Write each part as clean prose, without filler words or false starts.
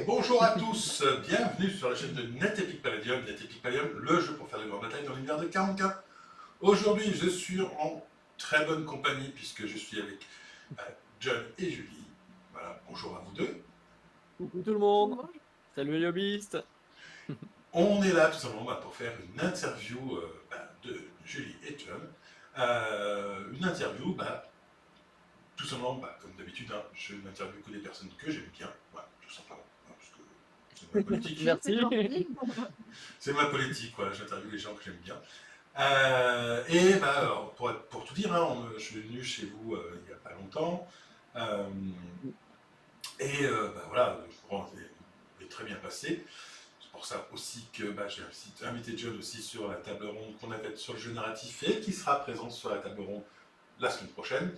Bonjour à tous, bienvenue sur la chaîne de NetEpic Palladium, NetEpic Palladium, le jeu pour faire de grandes batailles dans l'univers de 40K. Aujourd'hui, je suis en très bonne compagnie puisque je suis avec John et Julie. Voilà, bonjour à vous deux. Coucou tout le monde, Bonjour. salut les lobbyistes. On est là tout simplement pour faire une interview de Julie et John. Une interview, tout simplement, comme d'habitude, je n'interviewe que des personnes que j'aime bien, voilà, tout simplement, parce que c'est ma politique. Merci. C'est ma politique, voilà, j'interviewe les gens que j'aime bien. Alors, pour tout dire, je suis venu chez vous il n'y a pas longtemps. Euh, voilà, le courant est très bien passé. C'est pour ça aussi que j'ai invité John aussi sur la table ronde qu'on a faite sur le jeu narratif et qui sera présent sur la table ronde la semaine prochaine.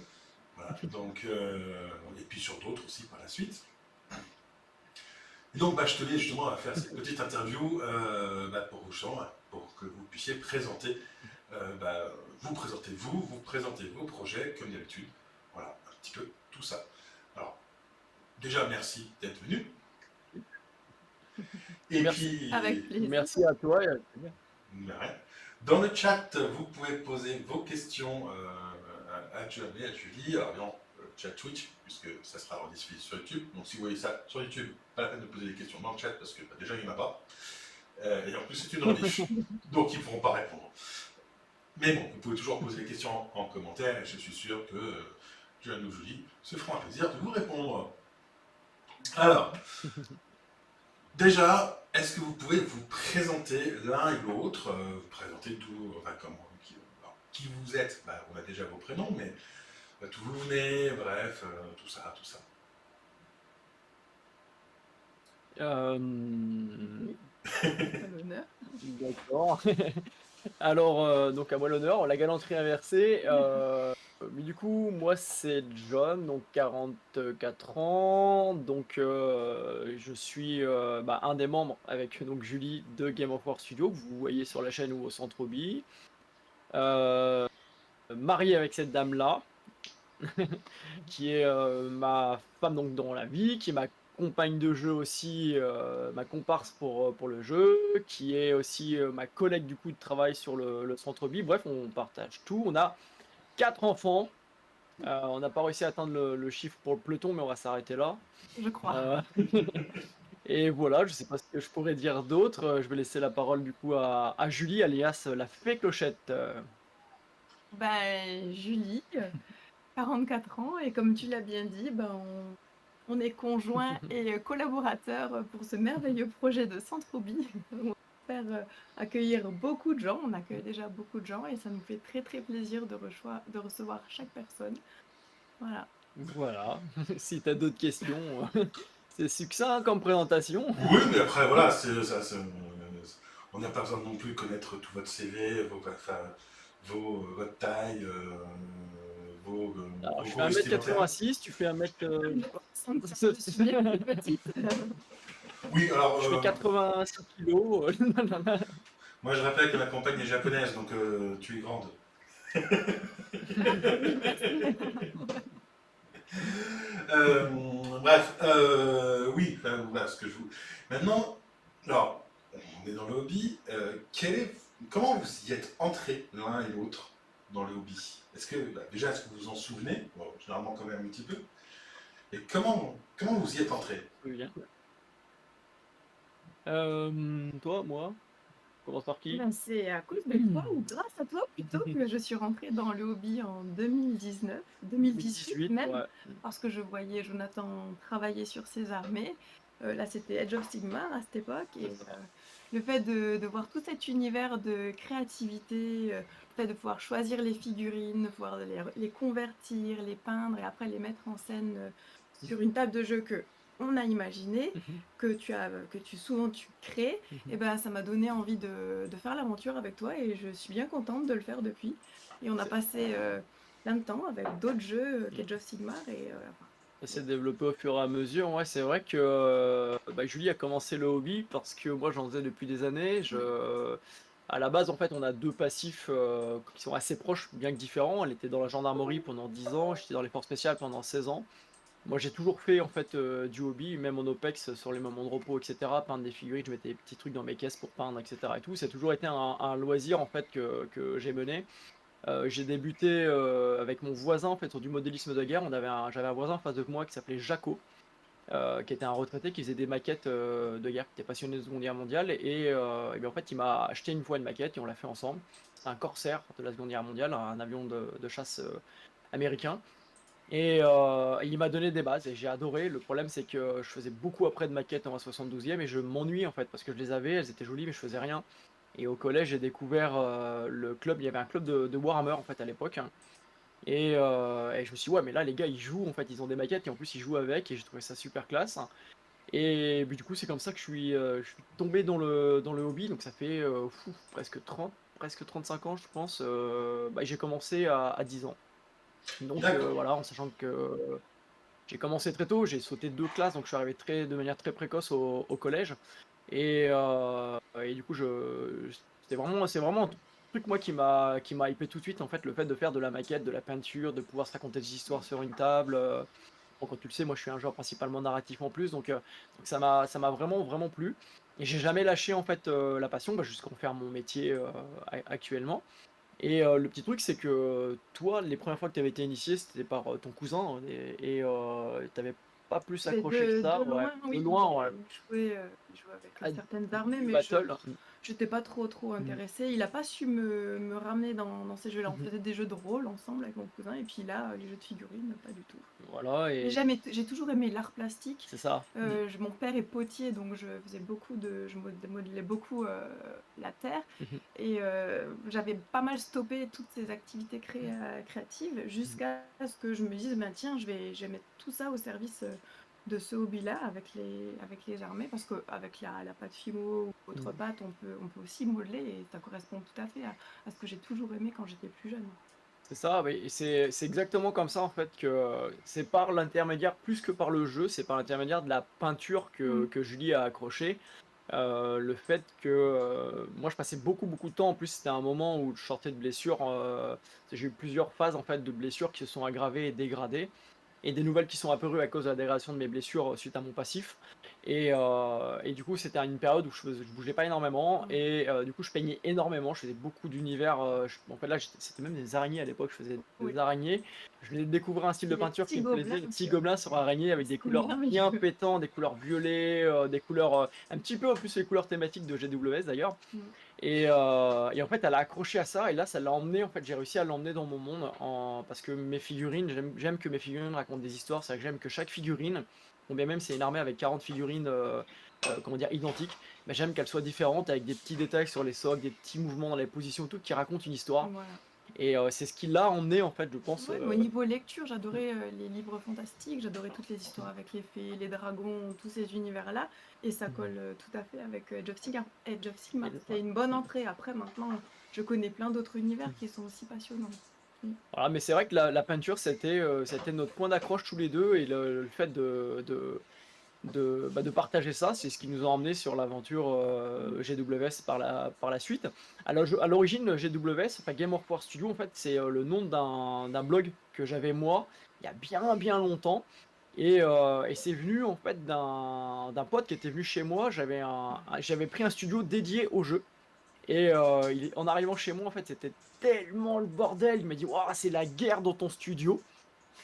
Voilà, donc, et puis sur d'autres aussi par la suite. Et donc, je tenais justement à faire cette petite interview pour que vous puissiez présenter, vous présentez vos projets comme d'habitude. Voilà, un petit peu tout ça. Alors, déjà, merci d'être venu. Et Merci. puis, Avec plaisir. Merci à toi. dans le chat, vous pouvez poser vos questions à John et à Julie. Alors, bien, le chat Twitch, puisque ça sera rediffusé sur YouTube. Donc, si vous voyez ça sur YouTube, pas la peine de poser des questions dans le chat parce que déjà, il n'y en a pas. Et en plus, c'est une rediff. Donc, ils ne pourront pas répondre. Mais bon, vous pouvez toujours poser des questions en commentaire et je suis sûr que John ou Julie se feront un plaisir de vous répondre. Alors, déjà, est-ce que vous pouvez vous présenter l'un et l'autre, vous présenter d'où, qui vous êtes, on a déjà vos prénoms, mais d'où vous venez, bref, tout ça. L'honneur. D'accord. Alors, donc à moi l'honneur, la galanterie inversée. Mais du coup, moi c'est John, donc 44 ans. Donc je suis un des membres avec donc Julie de Game of War Studio, que vous voyez sur la chaîne ou au Centre Hobby. Marié avec cette dame-là, qui est ma femme donc dans la vie, qui est ma compagne de jeu aussi, ma comparse pour le jeu, qui est aussi ma collègue du coup de travail sur le centre bi. Bref, on partage tout. On a 4 enfants. On n'a pas réussi à atteindre le chiffre pour le peloton, mais on va s'arrêter là. Je crois. Et voilà, je sais pas ce que je pourrais dire d'autre. Je vais laisser la parole du coup à Julie, alias la fée Clochette. Julie, 44 ans, et comme tu l'as bien dit, on est conjoints et collaborateurs pour ce merveilleux projet de Centre Hobby. On espère accueillir beaucoup de gens. On accueille déjà beaucoup de gens et ça nous fait très très plaisir de recevoir chaque personne. Voilà. Voilà, si tu as d'autres questions, c'est succinct comme présentation. Oui, mais après, voilà, on n'a pas besoin non plus de connaître tout votre CV, votre taille, Alors, vos je fais goûts vestimentaires. 1m86, tu fais 1m. Je suis bien plus petite. Oui, alors, Je fais 86 kilos. moi je rappelle que ma compagne est japonaise, donc tu es grande. Oui, merci. Bref, oui, voilà ce que je vous. Maintenant, alors, on est dans le hobby. Comment vous y êtes entrés l'un et l'autre dans le hobby? Déjà, est-ce que vous vous en souvenez? Bon, généralement quand même un petit peu. Et comment vous y êtes entrés? Oui, bien. Toi, moi, on commence par qui? C'est à cause de toi ou grâce à toi plutôt que je suis rentrée dans le hobby en 2019, 2018 18, même, ouais. parce que je voyais Jonathan travailler sur ses armées. Là, c'était Age of Sigmar à cette époque. Et le fait de voir tout cet univers de créativité, le fait de pouvoir choisir les figurines, de pouvoir les convertir, les peindre et après les mettre en scène sur une table de jeu que on a imaginé, souvent tu crées, et ça m'a donné envie de faire l'aventure avec toi et je suis bien contente de le faire depuis. Et on a passé plein de temps avec d'autres jeux qu'Age of Sigmar et Ça s'est développé au fur et à mesure. Ouais, c'est vrai que Julie a commencé le hobby parce que moi j'en faisais depuis des années. À la base, en fait, on a deux passifs qui sont assez proches, bien que différents. Elle était dans la gendarmerie pendant 10 ans, j'étais dans les forces spéciales pendant 16 ans. Moi, j'ai toujours fait en fait du hobby, même en OPEX, sur les moments de repos, etc. Peindre des figurines, je mettais des petits trucs dans mes caisses pour peindre, etc. Et tout. Ça a toujours été un loisir en fait que j'ai mené. J'ai débuté avec mon voisin en fait sur du modélisme de guerre. J'avais un voisin en face de moi qui s'appelait Jaco, qui était un retraité qui faisait des maquettes de guerre, qui était passionné de Seconde Guerre mondiale. Et bien, en fait, il m'a acheté une fois une maquette et on l'a fait ensemble. C'est un Corsair de la Seconde Guerre mondiale, un avion de chasse américain. Et il m'a donné des bases et j'ai adoré. Le problème, c'est que je faisais beaucoup après de maquettes en 72e et je m'ennuie en fait parce que je les avais, elles étaient jolies, mais je faisais rien. Et au collège, j'ai découvert le club. Il y avait un club de Warhammer en fait à l'époque, hein. Et je me suis dit, ouais, mais là, les gars, ils jouent en fait, ils ont des maquettes et en plus, ils jouent avec. Et j'ai trouvé ça super classe. Et puis, du coup, c'est comme ça que je suis tombé dans le hobby. Donc, ça fait presque 30, presque 35 ans, je pense. Bah, j'ai commencé à 10 ans. Donc, D'accord. voilà, en sachant que j'ai commencé très tôt, j'ai sauté 2 classes, donc je suis arrivé de manière très précoce au collège. Et du coup, c'est vraiment un truc moi qui m'a hypé tout de suite en fait, le fait de faire de la maquette, de la peinture, de pouvoir se raconter des histoires sur une table. Bon, quand tu le sais, moi je suis un genre principalement narratif en plus, donc ça m'a vraiment vraiment plu. Et j'ai jamais lâché en fait la passion, bah, jusqu'à en faire mon métier actuellement. Et le petit truc, c'est que toi, les premières fois que tu avais été initié, c'était par ton cousin, hein, et t'avais pas plus Mais accroché que de ça, ouais, loin, de oui, loin, ouais. j'ai joué avec Ah, certaines armées, du mais battle. j'étais pas trop Mm, intéressée. Il a pas su me ramener dans ces jeux-là. On mhm. faisait des jeux de rôle ensemble avec mon cousin, et puis là, les jeux de figurines, pas du tout. Voilà, et J'ai toujours aimé l'art plastique. c'est ça. Mm, Mon père est potier, donc je modelais beaucoup la terre. mhm, Et j'avais pas mal stoppé toutes ces activités créatives mhm, jusqu'à ce que je me dise, ben, tiens, je vais mettre tout ça au service de ce hobby-là avec les armées, parce qu'avec la pâte Fimo ou autre mhm. pâte, on peut aussi modeler et ça correspond tout à fait à ce que j'ai toujours aimé quand j'étais plus jeune. C'est ça, oui, et c'est exactement comme ça en fait que c'est par l'intermédiaire, plus que par le jeu, c'est par l'intermédiaire de la peinture que, Mm. que Julie a accroché. Le fait que moi je passais beaucoup beaucoup de temps, en plus c'était un moment où je sortais de blessures, j'ai eu plusieurs phases en fait de blessures qui se sont aggravées et dégradées, et des nouvelles qui sont apparues à cause de la dégradation de mes blessures suite à mon passif. Et du coup, c'était une période où je bougeais pas énormément, Ouais. et du coup, je peignais énormément. Je faisais beaucoup d'univers. En fait, là, c'était même des araignées à l'époque. Je faisais Oui. des araignées. Je venais de découvrir un style de Les peinture qui petits me plaisait, gobelins les petits sur. gobelins sur araignées avec des C'est couleurs bien merveilleux. pétantes, des couleurs violettes, des couleurs un petit peu en plus les couleurs thématiques de GWS d'ailleurs. Mm. Et en fait, elle a accroché à ça, et là, ça l'a emmené, en fait, j'ai réussi à l'emmener dans mon monde, parce que mes figurines, j'aime que mes figurines racontent des histoires, c'est-à-dire que j'aime que chaque figurine, bon, bien même c'est une armée avec 40 figurines, comment dire, identiques, mais j'aime qu'elles soient différentes, avec des petits détails sur les socles, des petits mouvements dans les positions, tout, qui racontent une histoire. Voilà. Et c'est ce qui l'a emmené, en fait, je pense. Ouais, au niveau lecture, j'adorais les livres fantastiques, j'adorais toutes les histoires avec les fées, les dragons, tous ces univers-là, et ça colle tout à fait avec Age of Sigmar. Age of Et Sigmar, le- c'était une bonne entrée. Après, maintenant, je connais plein d'autres univers qui sont aussi passionnants. Mm. Voilà, mais c'est vrai que la peinture, c'était notre point d'accroche tous les deux, et le fait de partager ça. C'est ce qui nous a emmené sur l'aventure Mm. GWS par la suite. Alors, à l'origine, GWS, enfin Game of War Studio, en fait, c'est le nom d'un blog que j'avais moi, il y a bien bien longtemps. Et c'est venu en fait d'un pote qui était venu chez moi. J'avais pris un studio dédié au jeu. Et en arrivant chez moi, en fait, c'était tellement le bordel. Il m'a dit, Ouah, c'est la guerre dans ton studio.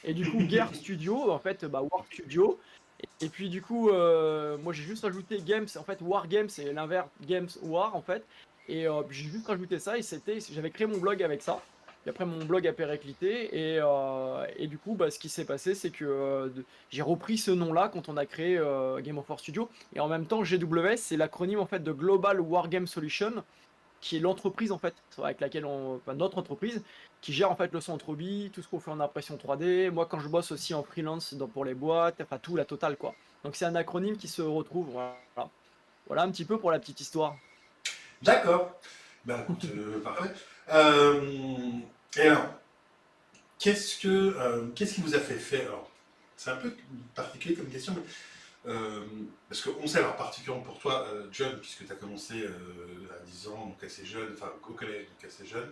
Et du coup, Guerre Studio, en fait, bah, War Studio. Et puis du coup, moi j'ai juste rajouté Games, en fait War Games, c'est l'inverse Games War en fait. Et puis j'ai juste rajouté ça, et j'avais créé mon blog avec ça. Et après mon blog a périclité, et du coup, bah, ce qui s'est passé, c'est que j'ai repris ce nom-là quand on a créé Game of War Studio. Et en même temps, GWS, c'est l'acronyme en fait de Global Wargame Solution, qui est l'entreprise en fait avec laquelle enfin, notre entreprise qui gère en fait le centre hobby, tout ce qu'on fait en impression 3D. Moi, quand je bosse aussi en freelance pour les boîtes, enfin tout, la totale quoi. Donc c'est un acronyme qui se retrouve. Voilà, voilà un petit peu pour la petite histoire. D'accord. Bah écoute, parfait. Euh, et alors, qu'est-ce qui vous a fait faire alors, c'est un peu particulier comme question, mais parce qu'on sait, alors particulièrement pour toi, John, puisque tu as commencé à 10 ans, donc assez jeune, enfin au collège, donc assez jeune,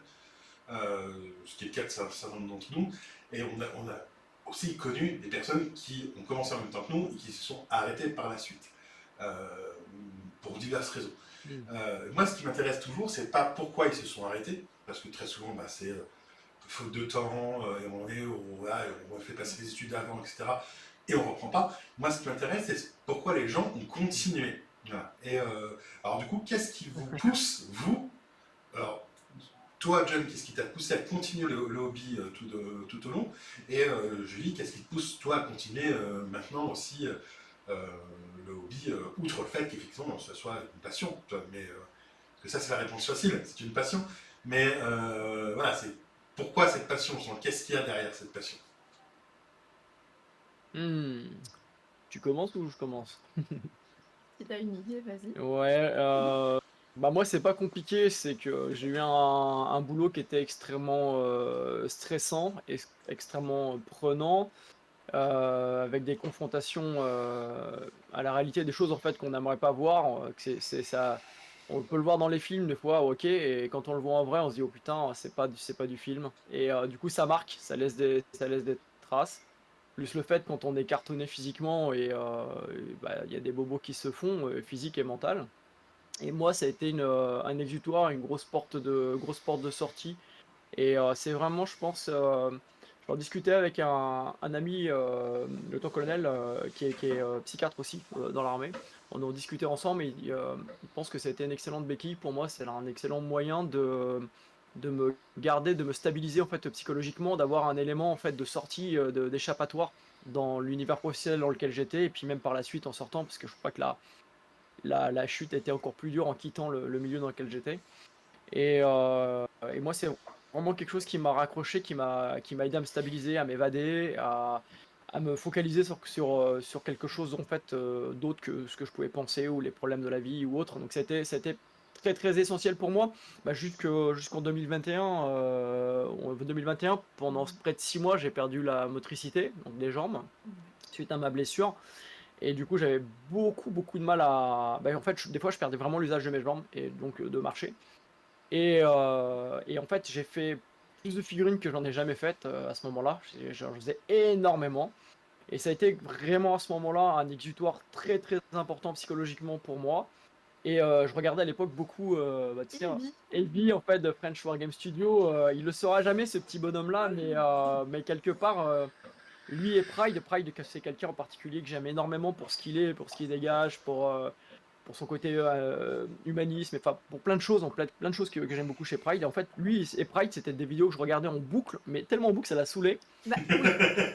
ce qui est le cas de certains d'entre nous, et on a aussi connu des personnes qui ont commencé en même temps que nous et qui se sont arrêtées par la suite, euh, pour diverses raisons. Mm. Moi, ce qui m'intéresse toujours, c'est pas pourquoi ils se sont arrêtés, parce que très souvent, c'est faute de temps, et on fait passer les études avant, etc. Et on reprend pas. Moi, ce qui m'intéresse, c'est pourquoi les gens ont continué. Voilà. Et alors, du coup, qu'est-ce qui vous pousse, vous, alors, toi, John, qu'est-ce qui t'a poussé à continuer le hobby tout au long? Et Julie, qu'est-ce qui te pousse, toi, à continuer maintenant aussi le hobby, outre le fait qu'effectivement, ce soit une passion, toi, mais parce que ça, c'est la réponse facile, c'est une passion. Mais voilà, c'est pourquoi cette passion? Qu'est-ce qu'il y a derrière cette passion? Hmm. Tu commences ou je commence? Si tu as une idée, vas-y. Ouais, bah moi c'est pas compliqué, c'est que j'ai eu un boulot qui était extrêmement stressant, extrêmement prenant, avec des confrontations à la réalité des choses en fait qu'on n'aimerait pas voir, que c'est ça, on peut le voir dans les films des fois, ok, et quand on le voit en vrai, on se dit oh putain, c'est pas du film, et du coup ça marque, ça laisse des traces. Plus le fait quand on est cartonné physiquement et bah, il y a des bobos qui se font, physique et mental. Et moi, ça a été un exutoire, une grosse porte de sortie. Et c'est vraiment, je pense, j'en discutais avec un ami, le lieutenant-colonel, qui est psychiatre aussi dans l'armée. On en discutait ensemble et il pense que ça a été une excellente béquille. Pour moi, c'est un excellent moyen de me garder, de me stabiliser en fait psychologiquement, d'avoir un élément en fait de sortie, d'échappatoire dans l'univers professionnel dans lequel j'étais et puis même par la suite en sortant, parce que je crois que la chute était encore plus dure en quittant le milieu dans lequel j'étais. Et moi, c'est vraiment quelque chose qui m'a raccroché, qui m'a aidé à me stabiliser, à m'évader, à me focaliser sur quelque chose en fait d'autre que ce que je pouvais penser ou les problèmes de la vie ou autre. Donc c'était très très essentiel pour moi. Bah, jusqu'en 2021, 2021, pendant près de 6 mois, j'ai perdu la motricité, donc des jambes, suite à ma blessure. Et du coup, j'avais beaucoup de mal à. Bah, en fait, des fois, je perdais vraiment l'usage de mes jambes et donc de marcher. Et en fait, j'ai fait plus de figurines que j'en ai jamais faites à ce moment-là. J'en faisais énormément. Et ça a été vraiment à ce moment-là un exutoire très très important psychologiquement pour moi. Et je regardais à l'époque beaucoup, bah, tu sais, Evie. Heavy en fait de French War Game Studio. Il le saura jamais ce petit bonhomme-là, mais quelque part, lui et Pride, c'est quelqu'un en particulier que j'aime énormément pour ce qu'il est, pour ce qu'il dégage, pour son côté humanisme, enfin pour plein de choses, plein de choses que j'aime beaucoup chez Pride. Et en fait, lui et Pride, c'était des vidéos que je regardais en boucle, mais tellement en boucle, ça l'a saoulé. Bah oui,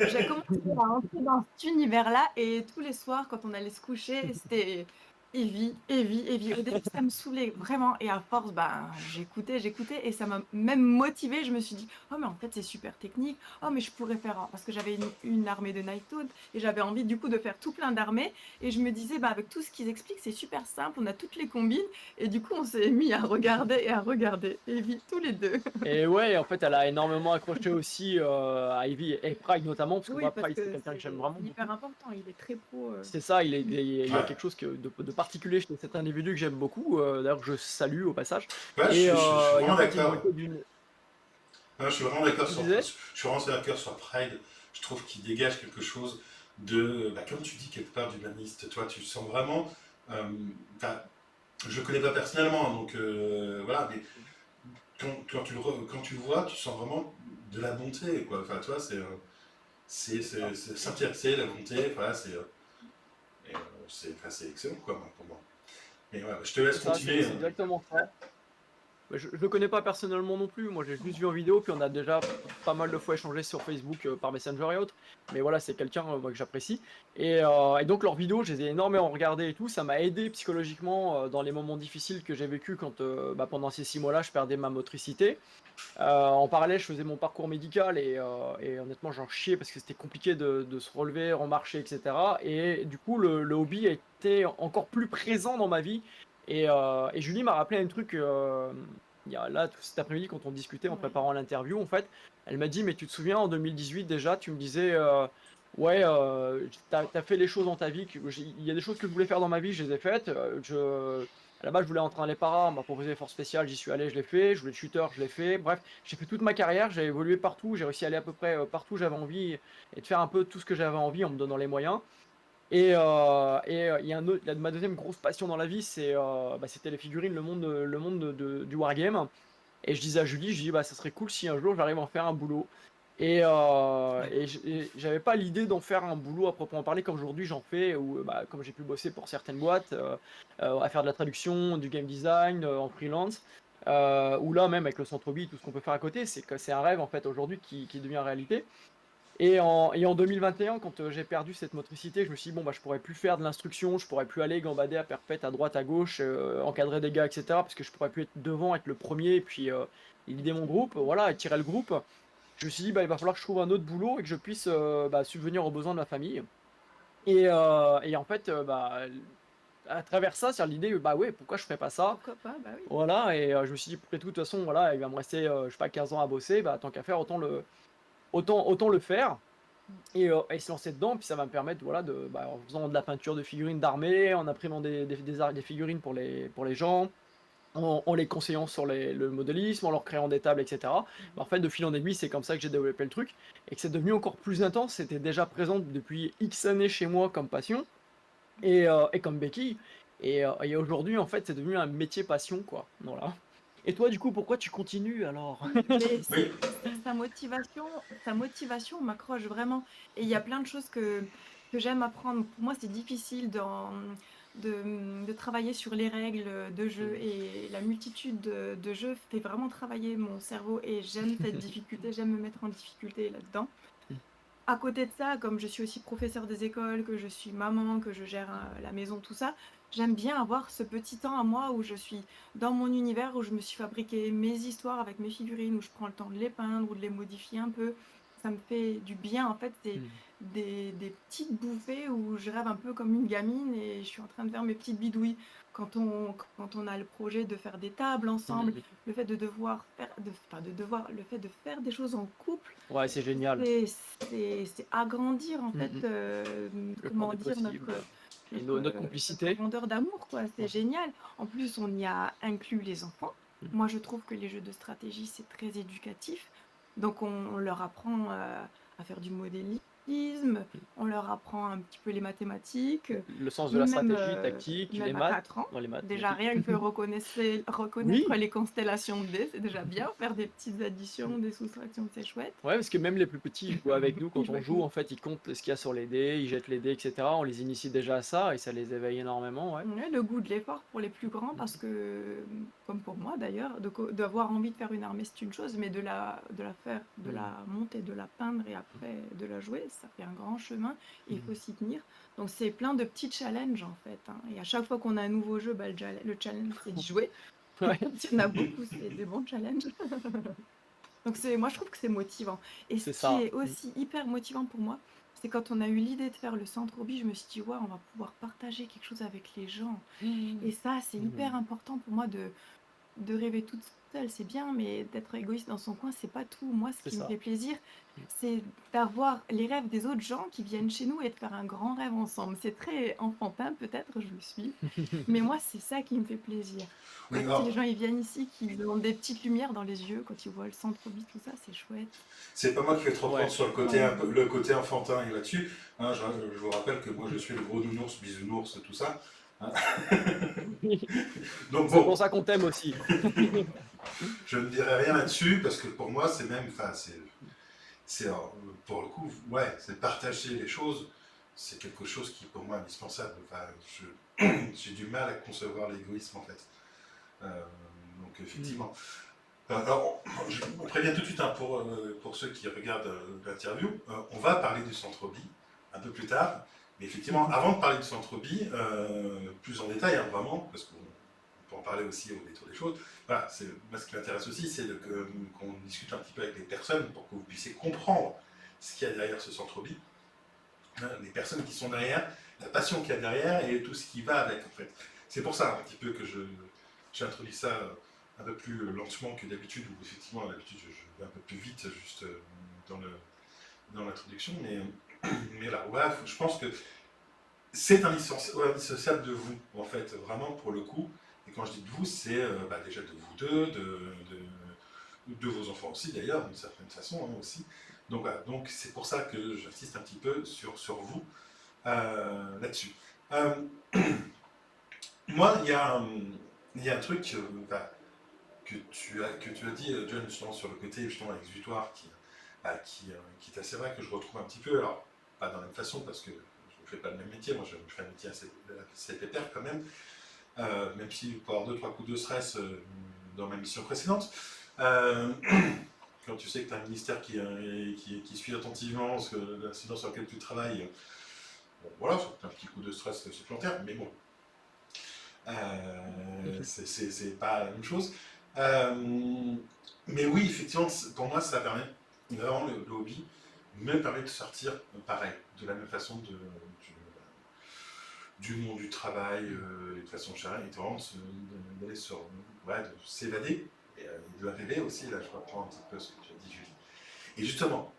j'ai commencé à entrer dans cet univers-là et tous les soirs, quand on allait se coucher, c'était Evie. Au début, ça me saoulait vraiment et à force, bah, j'écoutais et ça m'a même motivée. Je me suis dit, oh mais en fait, c'est super technique. Oh mais je pourrais faire, parce que j'avais une armée de Nightoad et j'avais envie du coup de faire tout plein d'armées et je me disais, bah avec tout ce qu'ils expliquent, c'est super simple, on a toutes les combines et du coup, on s'est mis à regarder Evie tous les deux. Et ouais, en fait, elle a énormément accroché aussi à Ivy et Pride notamment, parce que Oui, moi, parce Pride, c'est que quelqu'un que j'aime c'est vraiment hyper beaucoup. important, il est très pro. C'est ça, il y a Ouais, quelque chose de particulier chez cet individu que j'aime beaucoup, d'ailleurs que je salue au passage. ouais, je suis Et en vraiment fait, ils m'ont d'accord. été d'une. Non, je suis vraiment d'accord Tu sur, disais? je suis vraiment d'accord sur Pride. Je trouve qu'il dégage quelque chose de, bah, comme tu dis, quelque part d'humaniste. Toi, tu sens vraiment. Enfin, je le connais pas personnellement, hein, donc voilà, mais quand tu le vois, tu sens vraiment de la bonté, quoi. Enfin, toi, c'est s'intéresser, la bonté, voilà, c'est excellent, quoi, pour moi. Mais voilà, je te laisse C'est ça, continuer. c'est exactement ça. Bah, je le connais pas personnellement non plus, moi j'ai juste vu en vidéo, puis on a déjà pas mal de fois échangé sur Facebook par Messenger et autres, mais voilà, c'est quelqu'un moi, que j'apprécie. Et donc leurs vidéos, je les ai énormément regardées et tout, ça m'a aidé psychologiquement dans les moments difficiles que j'ai vécu quand bah, pendant ces 6 mois-là, je perdais ma motricité. En parallèle, je faisais mon parcours médical et honnêtement, j'en chiais parce que c'était compliqué de se relever, remarcher, etc. Et du coup, le hobby a été encore plus présent dans ma vie. Et Julie m'a rappelé un truc là, cet après-midi, quand on discutait en Ouais. préparant l'interview, en fait, elle m'a dit, mais tu te souviens, en 2018 déjà, tu me disais, ouais, t'as fait les choses dans ta vie, il y a des choses que je voulais faire dans ma vie, je les ai faites. À la base, je voulais entrer dans les paras, on m'a proposé les forces spéciales, j'y suis allé, je l'ai fait. Je voulais être shooter, je l'ai fait. Bref, j'ai fait toute ma carrière, j'ai évolué partout, j'ai réussi à aller à peu près partout où j'avais envie et de faire un peu tout ce que j'avais envie en me donnant les moyens. Il y a ma deuxième grosse passion dans la vie, c'était les figurines, le monde du wargame. Et je disais à Julie, je dis, bah, ça serait cool si un jour j'arrive à en faire un boulot. Et j'avais pas l'idée d'en faire un boulot à proprement parler comme aujourd'hui j'en fais, ou bah, comme j'ai pu bosser pour certaines boîtes, à faire de la traduction, du game design, en freelance, ou là même avec le centre Bi, tout ce qu'on peut faire à côté, c'est que c'est un rêve en fait aujourd'hui qui devient réalité. Et en 2021, quand j'ai perdu cette motricité, je me suis dit, bon, bah, je pourrais plus faire de l'instruction, je pourrais plus aller gambader à perpète à droite, à gauche, encadrer des gars, etc. Parce que je pourrais plus être devant, être le premier, et puis l'idée mon groupe, voilà, et tirer le groupe. Je me suis dit, bah, il va falloir que je trouve un autre boulot et que je puisse bah, subvenir aux besoins de ma famille. Et en fait, bah, à travers ça, c'est l'idée, bah ouais, pourquoi je ferais pas ça? Pourquoi pas? Bah oui. Voilà, et je me suis dit, après tout, de toute façon, voilà, il va me rester, je sais pas, 15 ans à bosser, bah, tant qu'à faire, autant le faire et se lancer dedans. Puis ça va me permettre, voilà, bah, en faisant de la peinture de figurines d'armée, en imprimant des figurines pour les gens, en les conseillant sur le modélisme, en leur créant des tables, etc. Bah, en fait, de fil en aiguille, c'est comme ça que j'ai développé le truc et que c'est devenu encore plus intense. C'était déjà présent depuis X années chez moi comme passion et comme béquille. Et aujourd'hui, en fait, c'est devenu un métier passion, quoi. Voilà. Et toi, du coup, pourquoi tu continues alors? Mais Oui, sa motivation m'accroche vraiment. Et il y a plein de choses que j'aime apprendre. Pour moi, c'est difficile de travailler sur les règles de jeu. Et la multitude de jeux fait vraiment travailler mon cerveau. Et j'aime cette difficulté, j'aime me mettre en difficulté là-dedans. À côté de ça, comme je suis aussi professeure des écoles, que je suis maman, que je gère la maison, tout ça, j'aime bien avoir ce petit temps à moi où je suis dans mon univers, où je me suis fabriqué mes histoires avec mes figurines, où je prends le temps de les peindre ou de les modifier un peu. Ça me fait du bien. En fait, c'est des petites bouffées où je rêve un peu comme une gamine et je suis en train de faire mes petites bidouilles. Quand on a le projet de faire des tables ensemble, le fait de devoir faire, enfin, le fait de faire des choses en couple, Ouais, c'est génial. c'est agrandir en fait, Le champ comment des dire, possibles et notre notre complicité. grandeur d'amour, quoi. C'est Ouais. génial. En plus, on y a inclus les enfants. Mm. Moi, je trouve que les jeux de stratégie, c'est très éducatif. Donc, on leur apprend à faire du modélisme, on leur apprend un petit peu les mathématiques, Le sens de la même, stratégie tactique, les même à maths, 4 ans. dans les Déjà, mathématiques. rien que reconnaître Oui, les constellations de dés, c'est déjà bien. Faire des petites additions, des soustractions, c'est chouette. ouais, parce que même les plus petits, ils jouent avec nous Ils quand jouent on avec joue. nous. En fait, ils comptent ce qu'il y a sur les dés, ils jettent les dés, etc. On les initie déjà à ça et ça les éveille énormément, ouais. Ouais, le goût de l'effort pour les plus grands, parce que, comme pour moi d'ailleurs, d'avoir envie de faire une armée, c'est une chose, mais de la faire, de la monter, de la peindre et après de la jouer, ça fait un grand chemin et il faut s'y tenir. Donc c'est plein de petits challenges en fait, hein. Et à chaque fois qu'on a un nouveau jeu, bah, le challenge c'est d'y jouer. Ouais, S'il y en a beaucoup, c'est des bons challenges. Donc moi je trouve que c'est motivant. Et ce c'est qui ça. est aussi hyper motivant pour moi, c'est quand on a eu l'idée de faire le centre hobby, je me suis dit, ouais, on va pouvoir partager quelque chose avec les gens. Et ça, c'est hyper important pour moi de rêver toute seule, c'est bien, mais d'être égoïste dans son coin, c'est pas tout. Moi, ce C'est qui me ça. fait plaisir, c'est d'avoir les rêves des autres gens qui viennent chez nous et de faire un grand rêve ensemble. C'est très enfantin, peut-être, je le suis, mais moi, c'est ça qui me fait plaisir. oui, Si les alors, gens ils viennent ici, qu'ils ont des petites lumières dans les yeux quand ils voient le centre hobby, tout ça, c'est chouette. c'est pas moi qui vais te reprendre Ouais. sur le côté, Ouais. le côté enfantin et là-dessus. Hein, je vous rappelle que moi je suis le gros nounours, bisounours, tout ça. Hein. Donc C'est pour bon, ça qu'on t'aime aussi. je ne dirai rien là-dessus parce que pour moi c'est même, enfin pour le coup, ouais, c'est partager les choses, c'est quelque chose qui pour moi est indispensable. Enfin, j'ai du mal à concevoir l'égoïsme en fait. Donc effectivement. Alors, je vous préviens tout de suite hein, pour ceux qui regardent l'interview, on va parler du centre hobby un peu plus tard. Mais effectivement, avant de parler du centre hobby, plus en détail, hein, vraiment, parce qu'on peut en parler aussi au détour des choses, voilà, moi ce qui m'intéresse aussi, c'est qu'on discute un petit peu avec les personnes pour que vous puissiez comprendre ce qu'il y a derrière ce centre hobby, hein, les personnes qui sont derrière, la passion qu'il y a derrière et tout ce qui va avec en fait. C'est pour ça un petit peu que j'ai introduit ça un peu plus lentement que d'habitude, où effectivement d'habitude je vais un peu plus vite juste dans l'introduction, mais là, ouais, je pense que c'est indissociable de vous, en fait, vraiment pour le coup, Et quand je dis de vous, c'est déjà de vous deux, de vos enfants aussi d'ailleurs, d'une certaine façon aussi. Donc voilà, donc c'est pour ça que j'insiste un petit peu sur vous là-dessus. Euh, Moi, il y a un truc que tu as dit, John, justement, sur le côté justement exutoire qui est assez vrai, que je retrouve un petit peu, alors pas dans la même façon, parce que je ne fais pas le même métier, moi je fais un métier assez pépère quand même si pour avoir 2-3 coups de stress dans ma mission précédente. Euh, Quand tu sais que tu as un ministère qui suit attentivement l'incident sur lequel tu travailles, bon, voilà, c'est un petit coup de stress supplémentaire, mais bon, c'est pas la même chose. Euh, mais oui, effectivement, pour moi, ça permet, vraiment, le hobby me permet de sortir, pareil, de la même façon du monde du travail, et de façon générale, et vraiment d'aller sur, ouais, de s'évader, et de rêver aussi, là je reprends un petit peu ce que tu as dit, Julie. Et justement,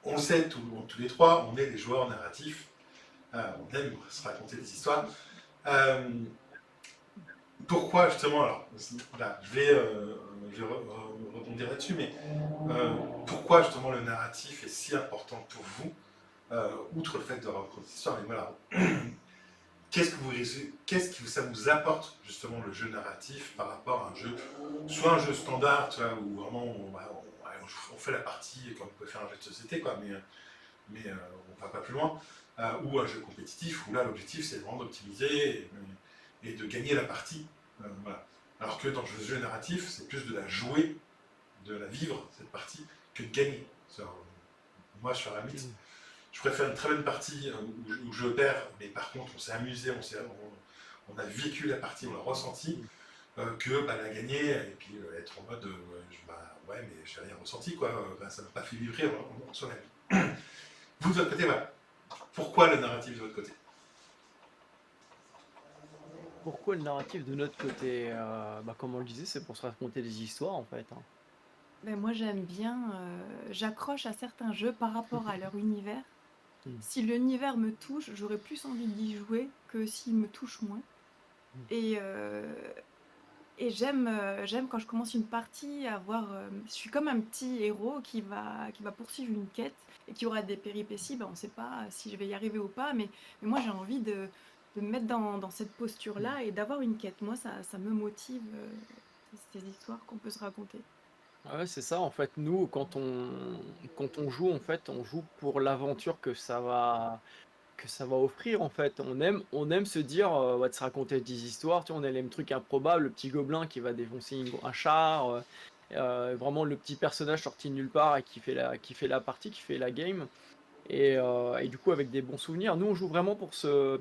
on le sait tous les trois, on est des joueurs narratifs, on aime se raconter des histoires. Pourquoi justement, alors là, je vais rebondir là-dessus, mais pourquoi justement le narratif est si important pour vous, outre le fait de raconter des histoires, mais voilà, qu'est-ce que ça vous apporte justement le jeu narratif par rapport à un jeu, soit un jeu standard, tu vois, où vraiment on fait la partie comme on peut faire un jeu de société, quoi, mais on va pas plus loin, ou un jeu compétitif où là l'objectif c'est vraiment d'optimiser et de gagner la partie. Voilà. Alors que dans le jeu narratif, c'est plus de la jouer, de la vivre, cette partie, que de gagner. Moi, je suis un mythe. Je préfère une très bonne partie où je perds, mais par contre, on s'est amusé, on a vécu la partie, on l'a ressenti, que la gagner et puis être en mode ouais, mais j'ai rien ressenti, quoi. Ça m'a pas fait vibrer en soi-même. Vous, de votre côté, voilà. Pourquoi le narratif de votre côté? Pourquoi le narratif de notre côté? Comme on le disait, c'est pour se raconter des histoires en fait, hein. Ben, moi, j'aime bien, j'accroche à certains jeux par rapport à leur univers. Mm. Si l'univers me touche, j'aurais plus envie d'y jouer que s'il me touche moins. Mm. Et, j'aime quand je commence une partie je suis comme un petit héros qui va poursuivre une quête et qui aura des péripéties. Ben, on ne sait pas si je vais y arriver ou pas, mais moi j'ai envie de me mettre dans cette posture-là et d'avoir une quête. Moi, ça me motive, ces histoires qu'on peut se raconter. Ouais, c'est ça en fait. Nous, quand on joue, en fait, on joue pour l'aventure que ça va offrir en fait. On aime se dire, ouais, de se raconter des histoires. Tu vois, on aime les trucs improbables, le petit gobelin qui va défoncer un char, vraiment le petit personnage sorti de nulle part et qui fait la partie, qui fait la game. Et du coup, avec des bons souvenirs, nous, on joue vraiment pour se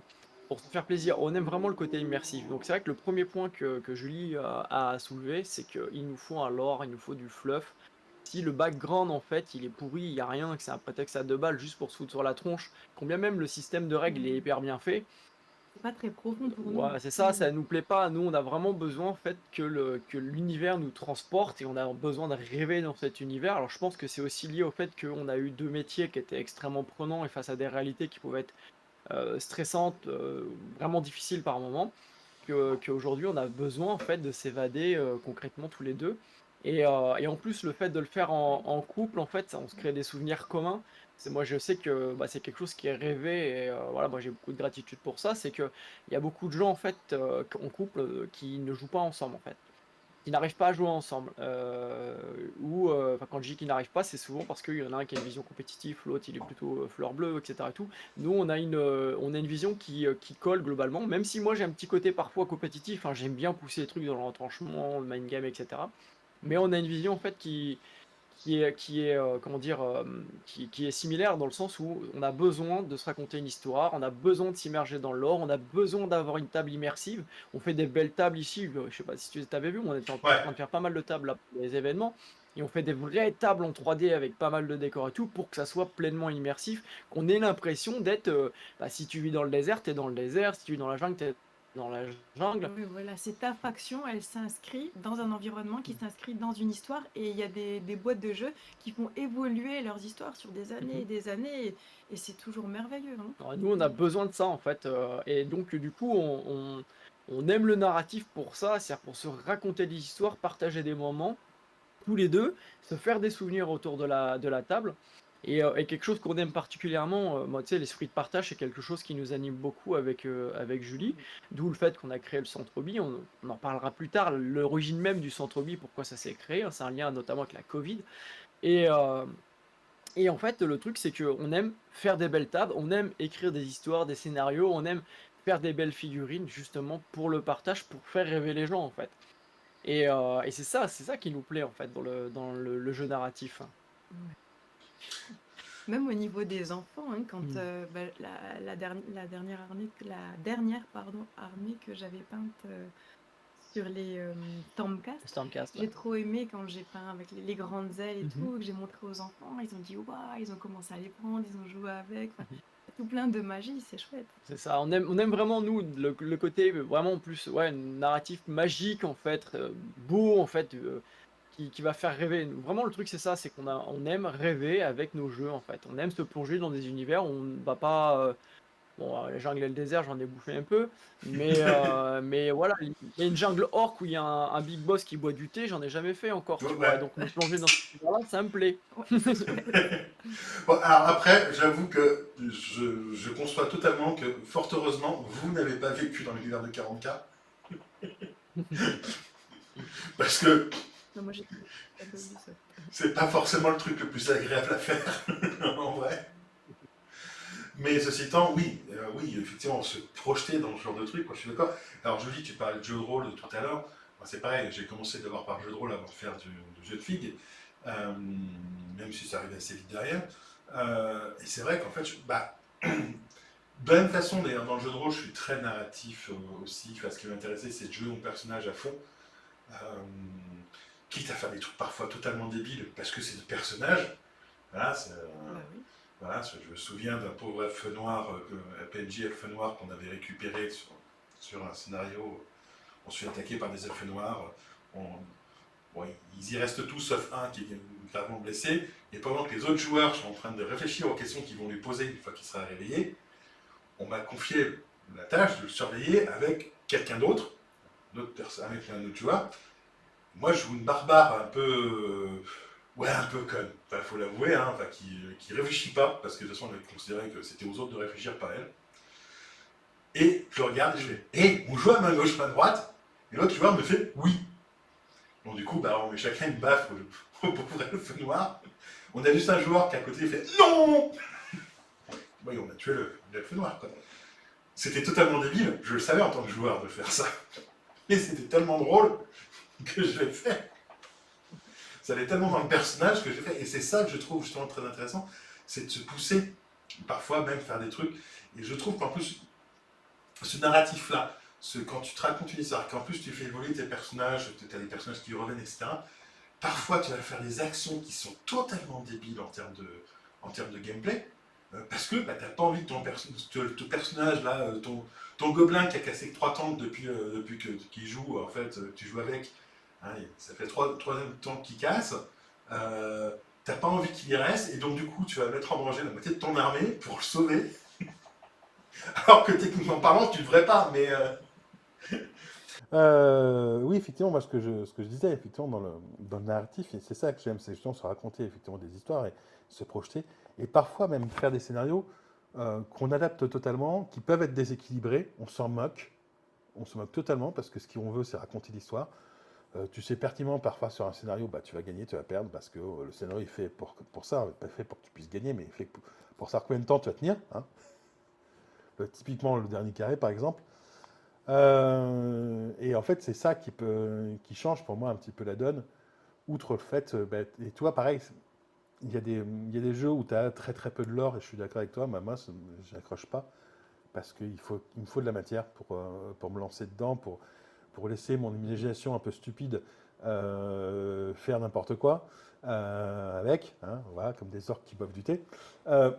faire plaisir. On aime vraiment le côté immersif. Donc, c'est vrai que le premier point que Julie a soulevé, c'est qu'il nous faut un lore, il nous faut du fluff. Si le background, en fait, il est pourri, il n'y a rien, que c'est un prétexte à 2 balles juste pour se foutre sur la tronche, combien même le système de règles est Mmh. hyper bien fait, C'est pas très profond pour nous. ouais, c'est ça, Mmh. ça nous plaît pas. Nous, on a vraiment besoin en fait que l'univers nous transporte et on a besoin de rêver dans cet univers. Alors, je pense que c'est aussi lié au fait qu'on a eu 2 métiers qui étaient extrêmement prenants et face à des réalités qui pouvaient être stressantes, vraiment difficiles par moments, qu'aujourd'hui on a besoin en fait de s'évader concrètement tous les deux. Et en plus, le fait de le faire en couple, en fait, on se crée des souvenirs communs. Moi, je sais que c'est quelque chose qui est rêvé et voilà, moi j'ai beaucoup de gratitude pour ça. C'est que il y a beaucoup de gens en fait en couple qui ne jouent pas ensemble en fait, qui n'arrivent pas à jouer ensemble. Quand je dis qu'ils n'arrivent pas, c'est souvent parce qu'il y en a un qui a une vision compétitive, l'autre il est plutôt fleur bleue, etc. Et tout. Nous, on a une vision qui colle globalement, même si moi j'ai un petit côté parfois compétitif, hein, j'aime bien pousser les trucs dans le retranchement, le mind game, etc. Mais on a une vision en fait comment dire, qui est similaire dans le sens où on a besoin de se raconter une histoire, on a besoin de s'immerger dans l'or, on a besoin d'avoir une table immersive. On fait des belles tables ici, je sais pas si tu avais vu, on était en Ouais. train de faire pas mal de tables là, pour les événements. Et on fait des vraies tables en 3D avec pas mal de décors et tout pour que ça soit pleinement immersif, qu'on ait l'impression d'être, si tu vis dans le désert, t'es dans le désert, si tu vis dans la jungle, t'es dans la jungle. Oui, voilà, c'est ta faction, elle s'inscrit dans un environnement qui s'inscrit dans une histoire et il y a des boîtes de jeux qui font évoluer leurs histoires sur des années et des années et c'est toujours merveilleux, hein. Alors, nous, on a besoin de ça en fait, et donc du coup, On aime le narratif pour ça, c'est-à-dire pour se raconter des histoires, partager des moments, tous les deux, se faire des souvenirs autour de la table. Et quelque chose qu'on aime particulièrement, moi, tu sais, l'esprit de partage, c'est quelque chose qui nous anime beaucoup avec Julie, d'où le fait qu'on a créé le Centre Bi. On en parlera plus tard, l'origine même du Centre Bi, pourquoi ça s'est créé, hein, c'est un lien notamment avec la Covid. Et, euh, et en fait, le truc, c'est qu'on aime faire des belles tables, on aime écrire des histoires, des scénarios, on aime faire des belles figurines, justement, pour le partage, pour faire rêver les gens, en fait. Et c'est ça qui nous plaît, en fait, le jeu narratif, hein. Ouais. Même au niveau des enfants, hein, quand Mm. la dernière pardon, armée que j'avais peinte sur les Stormcast, Stormcast, ouais. j'ai trop aimé quand j'ai peint avec les grandes ailes et Mhm. tout, que j'ai montré aux enfants, ils ont dit waouh, ils ont commencé à les prendre, ils ont joué avec, enfin, Mhm. tout plein de magie, c'est chouette. C'est ça, on aime vraiment, nous, le côté vraiment plus ouais, narratif magique, en fait, beau, en fait, qui va faire rêver. Vraiment, le truc, c'est ça, c'est on aime rêver avec nos jeux, en fait. On aime se plonger dans des univers où on ne va pas. Bon, la jungle et le désert, j'en ai bouffé un peu. Mais voilà, il y a une jungle orc où il y a un big boss qui boit du thé, j'en ai jamais fait encore, tu vois. Et Ouais. donc, me plonger dans ce univers-là, ça me plaît. Ouais, c'est chouette. Bon, alors après, j'avoue que je conçois totalement que, fort heureusement, vous n'avez pas vécu dans l'univers de 40K, parce que Non, moi j'ai un peu vu ça. c'est pas forcément le truc le plus agréable à faire, en vrai. Mais ceci étant, oui, oui, effectivement, se projeter dans ce genre de truc, moi, je suis d'accord. Alors, Julie, tu parlais de jeu de rôle tout à l'heure. Moi, c'est pareil, j'ai commencé d'abord par jeu de rôle avant de faire du jeu de figue, même si ça arrive assez vite derrière. Et c'est vrai qu'en fait, de la même façon, d'ailleurs, dans le jeu de rôle, je suis très narratif aussi. Enfin, ce qui m'intéressait, c'est de jouer mon personnage à fond. Euh, Quitte à faire des trucs parfois totalement débiles, parce que c'est le personnage. Voilà, Bah oui. voilà, je me souviens d'un pauvre elfe noir, un PNJ elfe noir qu'on avait récupéré sur un scénario. On se fait attaquer par des elfes noirs. On, bon, ils y restent tous sauf un qui est gravement blessé. Et pendant que les autres joueurs sont en train de réfléchir aux questions qu'ils vont lui poser une fois qu'il sera réveillé, on m'a confié la tâche de le surveiller avec quelqu'un d'autre, avec un autre joueur. Moi, je joue une barbare un peu. Ouais, un peu conne. Enfin, faut l'avouer, hein, enfin, qui réfléchit pas, parce que de toute façon, on avait considéré que c'était aux autres de réfléchir, pas elle. Et je le regarde et je fais hé, on joue à main gauche, main droite. Et l'autre joueur me fait oui. Donc, du coup, bah, on met chacun une baffe au pauvre elfe noir. On a juste un joueur qui à côté fait non. Oui, on a tué l'elfe noir, quoi. C'était totalement débile, je le savais en tant que joueur de faire ça. Mais c'était tellement drôle que je l'ai fait. Ça allait tellement dans le personnage que j'ai fait. Et c'est ça que je trouve justement très intéressant, c'est de se pousser, parfois même faire des trucs. Et je trouve qu'en plus, ce narratif-là, quand tu te racontes une histoire, qu'en plus tu fais évoluer tes personnages, tu as des personnages qui reviennent, etc., parfois tu vas faire des actions qui sont totalement débiles en termes de gameplay, parce que bah, t'as pas envie que ton personnage, là, ton gobelin qui a cassé 3 tanks depuis qu'il joue, en fait, tu joues avec, hein, ça fait 3 tanks qui cassent, t'as pas envie qu'il y reste, et donc du coup tu vas mettre en danger la moitié de ton armée pour le sauver, alors que techniquement parlant tu devrais pas, mais... oui, effectivement, moi ce que je disais, effectivement, dans le narratif, et c'est ça que j'aime, c'est justement se raconter effectivement des histoires et se projeter, et parfois même faire des scénarios qu'on adapte totalement, qui peuvent être déséquilibrés, on se moque totalement, parce que ce qu'on veut, c'est raconter l'histoire. Tu sais pertinemment, parfois sur un scénario, bah, tu vas gagner, tu vas perdre, parce que le scénario est fait pour ça, pas fait pour que tu puisses gagner, mais fait pour savoir combien de temps tu vas tenir. Hein. Typiquement, le dernier carré, par exemple. Et en fait, c'est ça qui change pour moi un petit peu la donne. Outre le fait, et toi, pareil, il y a des jeux où tu as très très peu de lore, et je suis d'accord avec toi, mais moi, je n'accroche pas, parce il me faut de la matière pour me lancer dedans, pour laisser mon imagination un peu stupide faire n'importe quoi avec, hein, voilà, comme des orques qui boivent du thé, euh,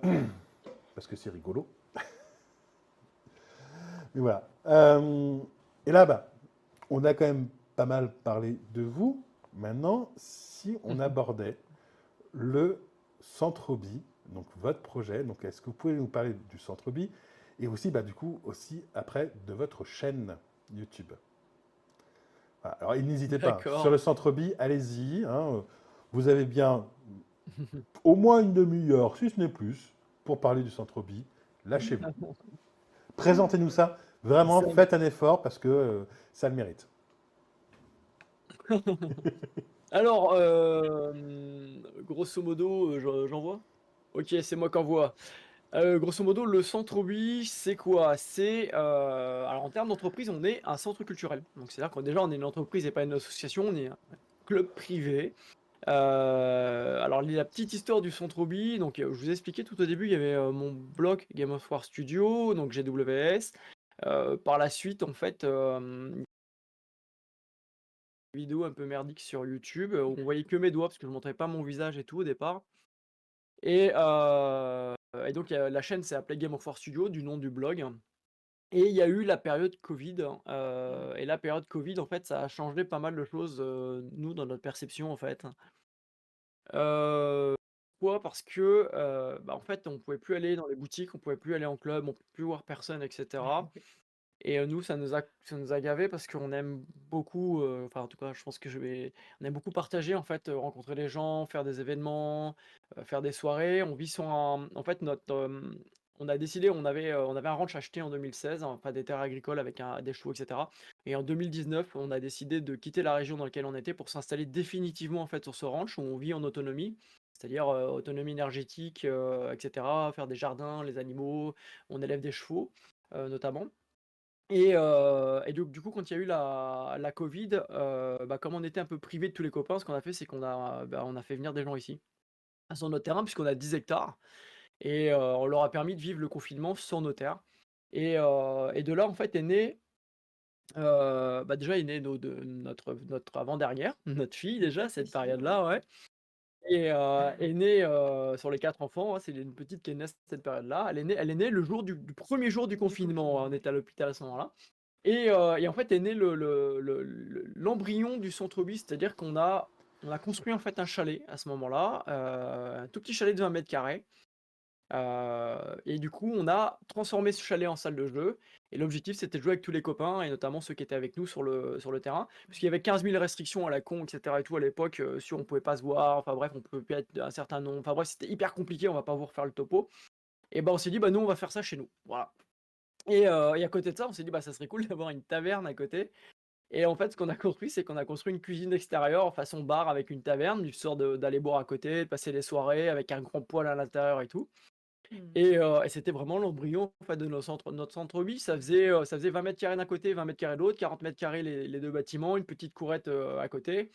parce que c'est rigolo. Mais voilà. Et là, bah, on a quand même pas mal parlé de vous. Maintenant, si on abordait le Centre Bi, donc votre projet, donc est-ce que vous pouvez nous parler du Centre Bi et aussi, bah, du coup, aussi après de votre chaîne. YouTube. Voilà. Alors, n'hésitez pas. Sur D'accord. le centre-bi, allez-y. Hein. Vous avez bien au moins une demi-heure, si ce n'est plus, pour parler du centre-bi. Lâchez-vous. Présentez-nous ça. Vraiment, Ça- faites un effort parce que ça le mérite. Alors, grosso modo, j'envoie? Ok, c'est moi qui envoie. Grosso modo, le centre-bi, c'est quoi? Alors en termes d'entreprise, on est un centre culturel. Donc c'est-à-dire qu'on déjà on est une entreprise et pas une association, on est un club privé. Alors la petite histoire du centre-bi, donc je vous ai expliqué tout au début, il y avait mon blog Game of War Studio, donc GWS. Par la suite, en fait, vidéo un peu merdique sur YouTube, où on voyait que mes doigts parce que je montrais pas mon visage et tout au départ. Et, donc la chaîne s'est appelée Game of War Studio, du nom du blog. Et il y a eu la période Covid, et la période Covid, en fait, ça a changé pas mal de choses, nous, dans notre perception, en fait. Pourquoi? Parce que, en fait, on pouvait plus aller dans les boutiques, on pouvait plus aller en club, on pouvait plus voir personne, et cetera. Et nous, ça nous a gavés parce qu'on aime beaucoup, enfin, en tout cas, je pense que on aime beaucoup partager, en fait, rencontrer les gens, faire des événements, faire des soirées. On vit sur en fait, on a décidé, on avait un ranch acheté en 2016, hein, enfin, des terres agricoles avec des chevaux, et cetera. Et en 2019, on a décidé de quitter la région dans laquelle on était pour s'installer définitivement, en fait, sur ce ranch où on vit en autonomie. C'est-à-dire, autonomie énergétique, et cetera, faire des jardins, les animaux, on élève des chevaux, notamment. Et donc, du coup, quand il y a eu la Covid, comme on était un peu privé de tous les copains, ce qu'on a fait, c'est qu'on a fait venir des gens ici, sur notre terrain, puisqu'on a 10 hectares. Et on leur a permis de vivre le confinement sur nos terres. Et de là, en fait, déjà, est né notre avant-dernière, notre fille, déjà, cette période-là, ouais. Et est née, sur les 4 enfants, hein, c'est une petite qui est née à cette période-là. Elle est née le jour du premier jour du confinement. On était à l'hôpital à ce moment-là. Et en fait est né l'embryon du centre-bi, c'est-à-dire qu'on a construit en fait un chalet à ce moment-là, un tout petit chalet de 20 mètres carrés. Et du coup, on a transformé ce chalet en salle de jeu. Et l'objectif, c'était de jouer avec tous les copains, et notamment ceux qui étaient avec nous sur le terrain. Puisqu'il y avait 15 000 restrictions à la con, etc. et tout à l'époque, sur on pouvait pas se voir, enfin bref, on pouvait plus être un certain nombre. Enfin bref, c'était hyper compliqué, on va pas vous refaire le topo. Et on s'est dit, nous, on va faire ça chez nous. Voilà. Et à côté de ça, on s'est dit, ça serait cool d'avoir une taverne à côté. Et en fait, ce qu'on a construit, c'est qu'on a construit une cuisine extérieure façon bar avec une taverne, du sort d'aller boire à côté, de passer les soirées avec un grand poêle à l'intérieur et tout. Et c'était vraiment l'embryon en fait, de notre centre-ville. Ça faisait 20 mètres carrés d'un côté, 20 mètres carrés de l'autre, 40 mètres carrés les deux bâtiments, une petite courette à côté.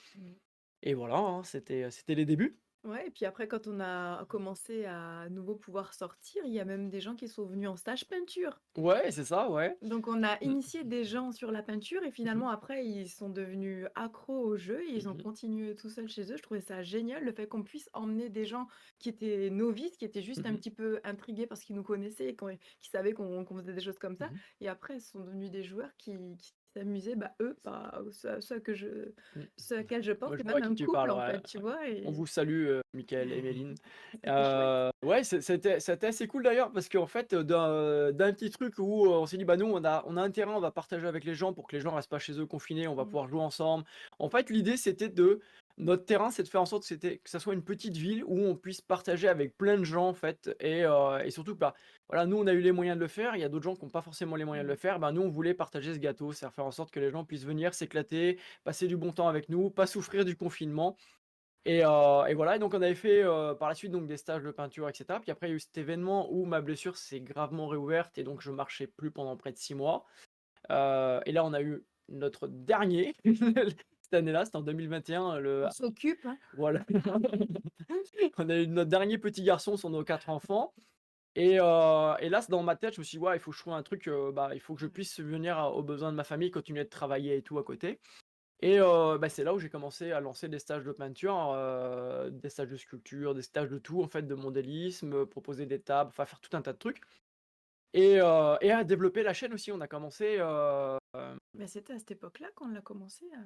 Et voilà, hein, c'était les débuts. Ouais, et puis après, quand on a commencé à nouveau pouvoir sortir, il y a même des gens qui sont venus en stage peinture. Ouais, c'est ça, ouais. Donc on a Mm. initié des gens sur la peinture et finalement après ils sont devenus accros au jeu et ils ont Mhm. continué tout seuls chez eux. Je trouvais ça génial le fait qu'on puisse emmener des gens qui étaient novices, qui étaient juste un Mhm. petit peu intrigués parce qu'ils nous connaissaient et qui savaient qu'on faisait des choses comme ça. Mhm. Et après, ils sont devenus des joueurs qui s'amusaient, eux, Mm. ceux à quels je pense, Moi, je c'est vois à même qui un tu couple parles, en ouais. fait, tu vois. On Et vous salue, Michael et Méline. c'était chouette. Ouais, c'était assez cool d'ailleurs, parce qu'en fait, d'un petit truc où on s'est dit, nous, on a un terrain, on va partager avec les gens pour que les gens restent pas chez eux confinés, on va Mm. pouvoir jouer ensemble. En fait, l'idée, notre terrain, c'est de faire en sorte que ça soit une petite ville où on puisse partager avec plein de gens, en fait. Et surtout, voilà, nous, on a eu les moyens de le faire. Il y a d'autres gens qui n'ont pas forcément les moyens de le faire. Nous, on voulait partager ce gâteau, c'est-à-dire faire en sorte que les gens puissent venir s'éclater, passer du bon temps avec nous, pas souffrir du confinement. Et voilà, et donc on avait fait par la suite donc, des stages de peinture, etc. Puis après, il y a eu cet événement où ma blessure s'est gravement réouverte et donc je marchais plus pendant près de 6 mois. Et là, on a eu notre dernier, cette année-là, c'était en 2021. On s'occupe, hein. Voilà. On a eu notre dernier petit garçon sur nos 4 enfants. Et là, c'est dans ma tête, je me suis dit, ouais, il faut que je trouve un truc, il faut que je puisse subvenir aux besoins de ma famille, continuer de travailler et tout à côté. Et c'est là où j'ai commencé à lancer des stages de peinture, des stages de sculpture, des stages de tout en fait, de modélisme, proposer des tables, enfin faire tout un tas de trucs. Et à développer la chaîne aussi. On a commencé, Mais c'était à cette époque-là qu'on l'a commencé à...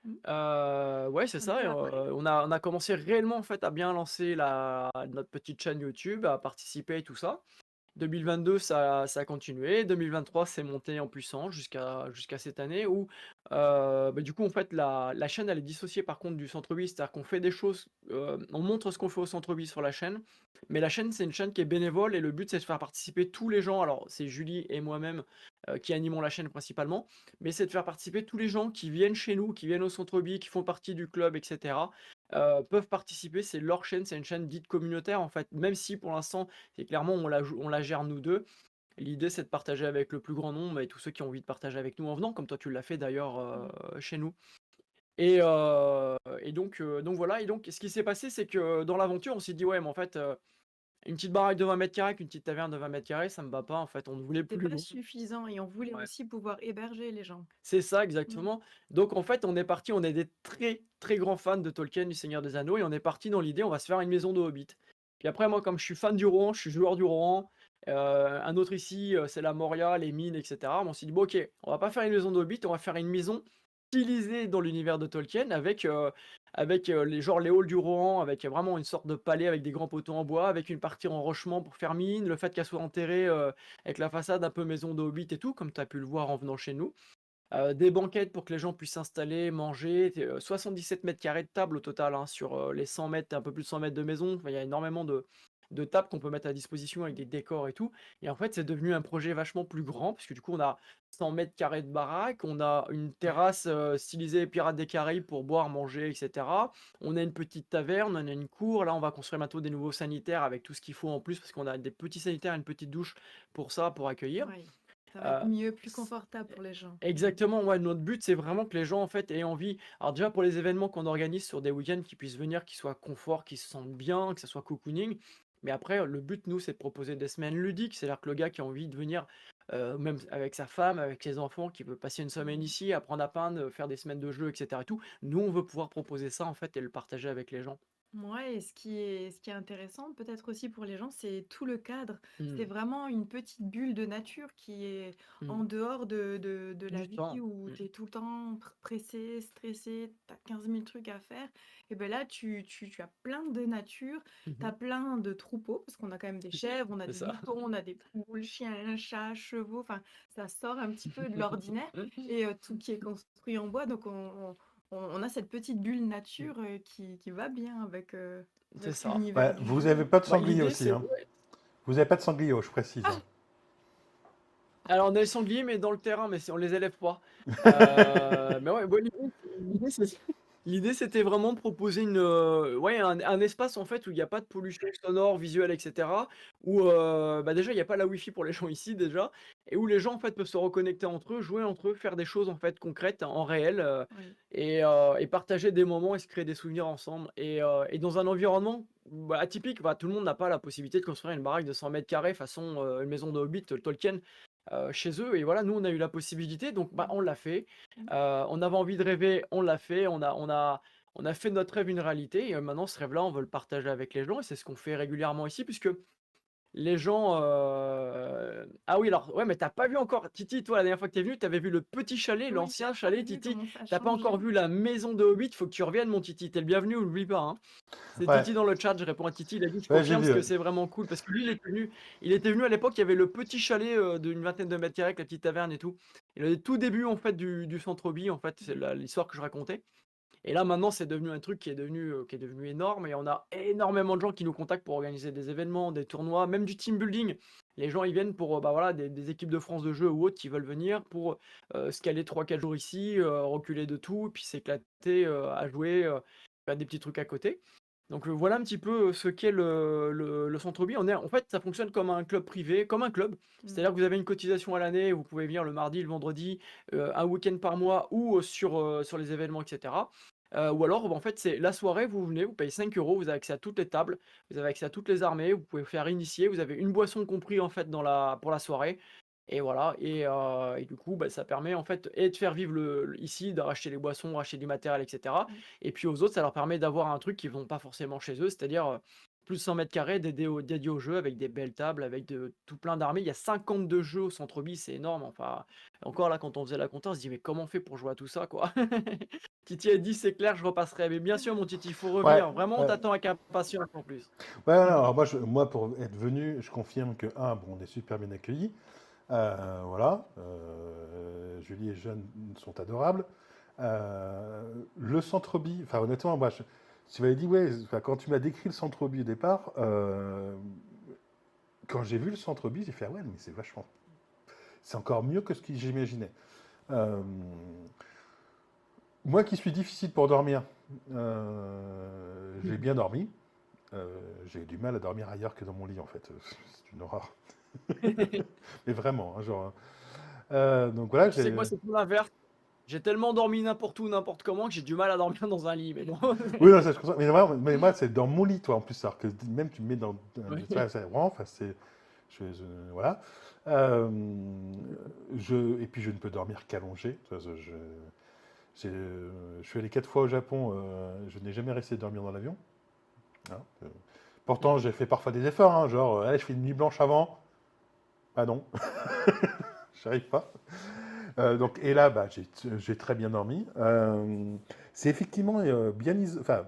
Mm. ouais, c'est Un ça. peu après. On a commencé réellement en fait à bien lancer notre petite chaîne YouTube, à participer et tout ça. 2022, ça a continué. 2023, c'est monté en puissance jusqu'à cette année où, du coup, en fait, la chaîne, elle est dissociée par contre du centre-ville. C'est-à-dire qu'on fait des choses, on montre ce qu'on fait au centre-ville sur la chaîne, mais la chaîne, c'est une chaîne qui est bénévole et le but, c'est de faire participer tous les gens. Alors, c'est Julie et moi-même qui animons la chaîne principalement, mais c'est de faire participer tous les gens qui viennent chez nous, qui viennent au centre-ville, qui font partie du club, etc. Peuvent participer. C'est leur chaîne, c'est une chaîne dite communautaire en fait, même si pour l'instant, c'est clairement, on la gère nous deux. L'idée, c'est de partager avec le plus grand nombre et tous ceux qui ont envie de partager avec nous en venant, comme toi tu l'as fait d'ailleurs chez nous. Et donc voilà. Et donc, ce qui s'est passé, c'est que dans l'aventure, on s'est dit, ouais, mais en fait, une petite baraque de 20 mètres carrés, qu'une petite taverne de 20 mètres carrés, ça me va pas. En fait, on ne voulait C'est plus pas gros. suffisant et on voulait Ouais. aussi pouvoir héberger les gens. C'est ça, Mm. exactement. Donc, en fait, on est parti, on est des très, très grands fans de Tolkien, du Seigneur des Anneaux, et on est parti dans l'idée, on va se faire une maison de Hobbit. Puis après, moi, comme je suis fan du Rohan, je suis joueur du Rohan, un autre ici, c'est la Moria, les mines, etc. On s'est dit, bon, ok, on va pas faire une maison de Hobbit, on va faire une maison stylisée dans l'univers de Tolkien, avec les halls du Rohan, avec vraiment une sorte de palais avec des grands poteaux en bois, avec une partie en rochement pour faire mine, le fait qu'elle soit enterrée avec la façade un peu maison de Hobbit et tout, comme tu as pu le voir en venant chez nous. Des banquettes pour que les gens puissent s'installer, manger, 77 mètres carrés de table au total hein, sur les 100 mètres, un peu plus de 100 mètres de maison. Enfin, il y a énormément de tables qu'on peut mettre à disposition avec des décors et tout. Et en fait, c'est devenu un projet vachement plus grand, puisque du coup, on a 100 mètres carrés de baraque, on a une terrasse stylisée Pirates des Caraïbes pour boire, manger, etc. On a une petite taverne, on a une cour. Là, on va construire bientôt des nouveaux sanitaires avec tout ce qu'il faut en plus, parce qu'on a des petits sanitaires et une petite douche pour ça, pour accueillir. Oui, ça va être Euh, mieux, plus confortable pour les gens. Exactement, ouais, notre but c'est vraiment que les gens en fait aient envie. Alors déjà pour les événements qu'on organise sur des week-ends, qu'ils puissent venir, qu'ils soient confort, qu'ils se sentent bien, que ça soit cocooning. Mais après, le but nous c'est de proposer des semaines ludiques, c'est-à-dire que le gars qui a envie de venir, même avec sa femme, avec ses enfants, qui veut passer une semaine Mm. ici, apprendre à peindre, faire des semaines de jeux, etc. et tout, nous on veut pouvoir proposer ça en fait et le partager avec les gens. Ouais, et ce qui est intéressant, peut-être aussi pour les gens, c'est tout le cadre. C'est Hmm, vraiment une petite bulle de nature qui est hmm. en dehors de la Du vie temps. où Hmm, tu es tout le temps pressé, stressé, tu as 15 000 trucs à faire. Et bien là, tu as plein de nature, tu as mhm. plein de troupeaux, parce qu'on a quand même des chèvres, on a C'est des ça. moutons, on a des poules, chiens, chats, chevaux. Enfin, ça sort un petit peu de l'ordinaire et tout qui est construit en bois. Donc, on a cette petite bulle nature qui va bien C'est avec ça. l'univers Ouais, du vous jeu. n'avez pas de Bah, sanglier l'idée aussi, c'est hein. Vous n'avez pas de sanglier, je précise, hein. Alors, on a les sangliers, mais dans le terrain, mais on les élève pas. Mais ouais, bon, l'idée, l'idée, c'était vraiment de proposer ouais, un espace en fait où il n'y a pas de pollution sonore, visuelle, etc. Où déjà il n'y a pas la Wi-Fi pour les gens ici déjà, et où les gens en fait peuvent se reconnecter entre eux, jouer entre eux, faire des choses en fait concrètes, en réel, Oui. et partager des moments et se créer des souvenirs ensemble. Et dans un environnement atypique, bah, tout le monde n'a pas la possibilité de construire une baraque de 100 mètres carrés façon une maison de Hobbit, Tolkien chez eux. Et voilà, nous, on a eu la possibilité, donc bah, on l'a fait. Mm. On avait envie de rêver, on l'a fait. On a fait de notre rêve une réalité. Et maintenant, ce rêve-là, on veut le partager avec les gens. Et c'est ce qu'on fait régulièrement ici, puisque les gens. Ah oui, alors, ouais, mais t'as pas vu encore, Titi, toi, la dernière fois que t'es venu, t'avais vu le petit chalet, Oui, j'ai l'ancien pas chalet, vu Titi. comment ça a T'as pas encore changé. vu la maison de Hobbit, faut que tu reviennes, mon Titi. T'es le bienvenu, oublie pas, hein. C'est Ouais, Titi dans le chat, je réponds à Titi, il a dit je ouais, j'ai confirme vu. parce que c'est vraiment cool. Parce que lui, il était venu à l'époque, il y avait le petit chalet d'une vingtaine de mètres carrés avec la petite taverne et tout. Et le tout début en fait du centre-ville, en fait, c'est l'histoire que je racontais. Et là maintenant c'est devenu un truc qui est devenu énorme et on a énormément de gens qui nous contactent pour organiser des événements, des tournois, même du team building. Les gens ils viennent pour bah, voilà, des équipes de France de jeux ou autres qui veulent venir pour se caler 3-4 jours ici, reculer de tout, puis s'éclater à jouer, faire des petits trucs à côté. Donc voilà un petit peu ce qu'est le centre-ville. En fait, ça fonctionne comme un club privé, comme un club. Mm. C'est-à-dire que vous avez une cotisation à l'année, vous pouvez venir le mardi, le vendredi, un week-end par mois ou sur les événements, etc. Ou alors, bah, en fait, c'est la soirée, vous venez, vous payez 5 euros, vous avez accès à toutes les tables, vous avez accès à toutes les armées, vous pouvez faire initier, vous avez une boisson compris en fait pour la soirée. Et voilà, et du coup, bah, ça permet en fait et de faire vivre ici, de racheter les boissons, racheter du matériel, etc. Mm. Et puis aux autres, ça leur permet d'avoir un truc qu'ils vont pas forcément chez eux, c'est-à-dire plus de 100 mètres carrés dédiés au jeu avec des belles tables, avec tout plein d'armées. Il y a 52 jeux au centre-ville, c'est énorme. Enfin, encore là, quand on faisait la compta, on se dit, mais comment on fait pour jouer à tout ça, quoi? Titi a dit, c'est clair, je repasserai. Mais bien sûr, mon Titi, il faut Ouais, revenir. Vraiment, on ouais. t'attend avec impatience en plus. Ouais, non, alors moi, pour être venu, je confirme que, bon, on est super bien accueillis. Voilà. Julie et Jeanne sont adorables. Le centre-bi, enfin, honnêtement, moi, tu m'avais dit, ouais, enfin, quand tu m'as décrit le centre-bi au départ, quand j'ai vu le centre-bi, j'ai fait, ah ouais, mais c'est encore mieux que ce que j'imaginais. Euh, Moi qui suis difficile pour dormir, j'ai bien dormi. J'ai du mal à dormir ailleurs que dans mon lit, en fait. C'est une horreur. Mais vraiment, hein, genre. Donc voilà, Tu sais que moi, c'est tout l'inverse. J'ai tellement dormi n'importe où, n'importe comment, que j'ai du mal à dormir dans un lit. Mais bon. Oui, non, ça, je comprends. Mais moi, c'est dans mon lit, toi, en plus. Alors que même tu me mets dans. Oui. C'est vraiment, enfin, voilà. Et puis, je ne peux dormir qu'allongé. Je suis allé 4 fois au Japon. Je n'ai jamais resté dormir dans l'avion. Hein. Pourtant, j'ai fait parfois des efforts. Hein, genre, allez, je fais une nuit blanche avant. Ah non, j'arrive pas. Et là, bah, j'ai très bien dormi. C'est effectivement enfin,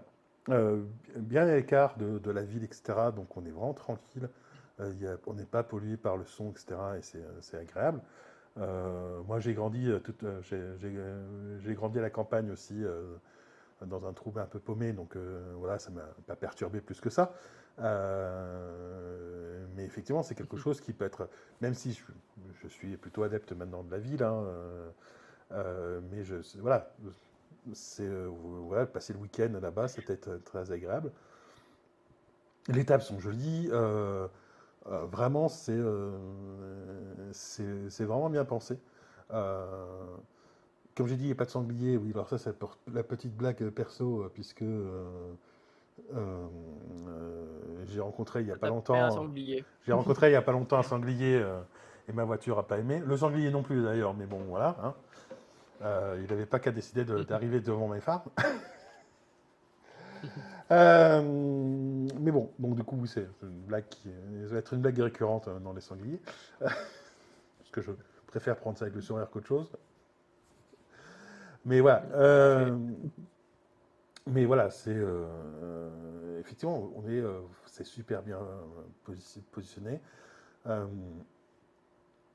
euh, bien à l'écart de la ville, etc. Donc on est vraiment tranquille. On n'est pas pollué par le son, etc. Et c'est agréable. Moi, j'ai grandi à la campagne aussi, dans un trou un peu paumé. Donc voilà, ça m'a pas perturbé plus que ça. Mais effectivement, c'est quelque chose qui peut être, même si je suis plutôt adepte maintenant de la ville, hein, mais voilà, voilà, passer le week-end là-bas, c'était très agréable. Les tables sont jolies, vraiment, c'est vraiment bien pensé. Euh, Comme j'ai dit, il n'y a pas de sanglier. Oui, alors ça, c'est la petite blague perso, puisque j'ai rencontré il n'y a pas T'as fait un longtemps. sanglier. J'ai rencontré il n'y a pas longtemps un sanglier, et ma voiture n'a pas aimé. Le sanglier non plus d'ailleurs, mais bon, voilà. Hein. Il n'avait pas qu'à décider d'arriver devant mes phares. Mais bon, donc du coup, oui, c'est une blague ça va être une blague récurrente dans les sangliers. Parce que je préfère prendre ça avec le sourire qu'autre chose. Mais voilà. Parfait. Mais voilà, effectivement, c'est super bien positionné. Euh,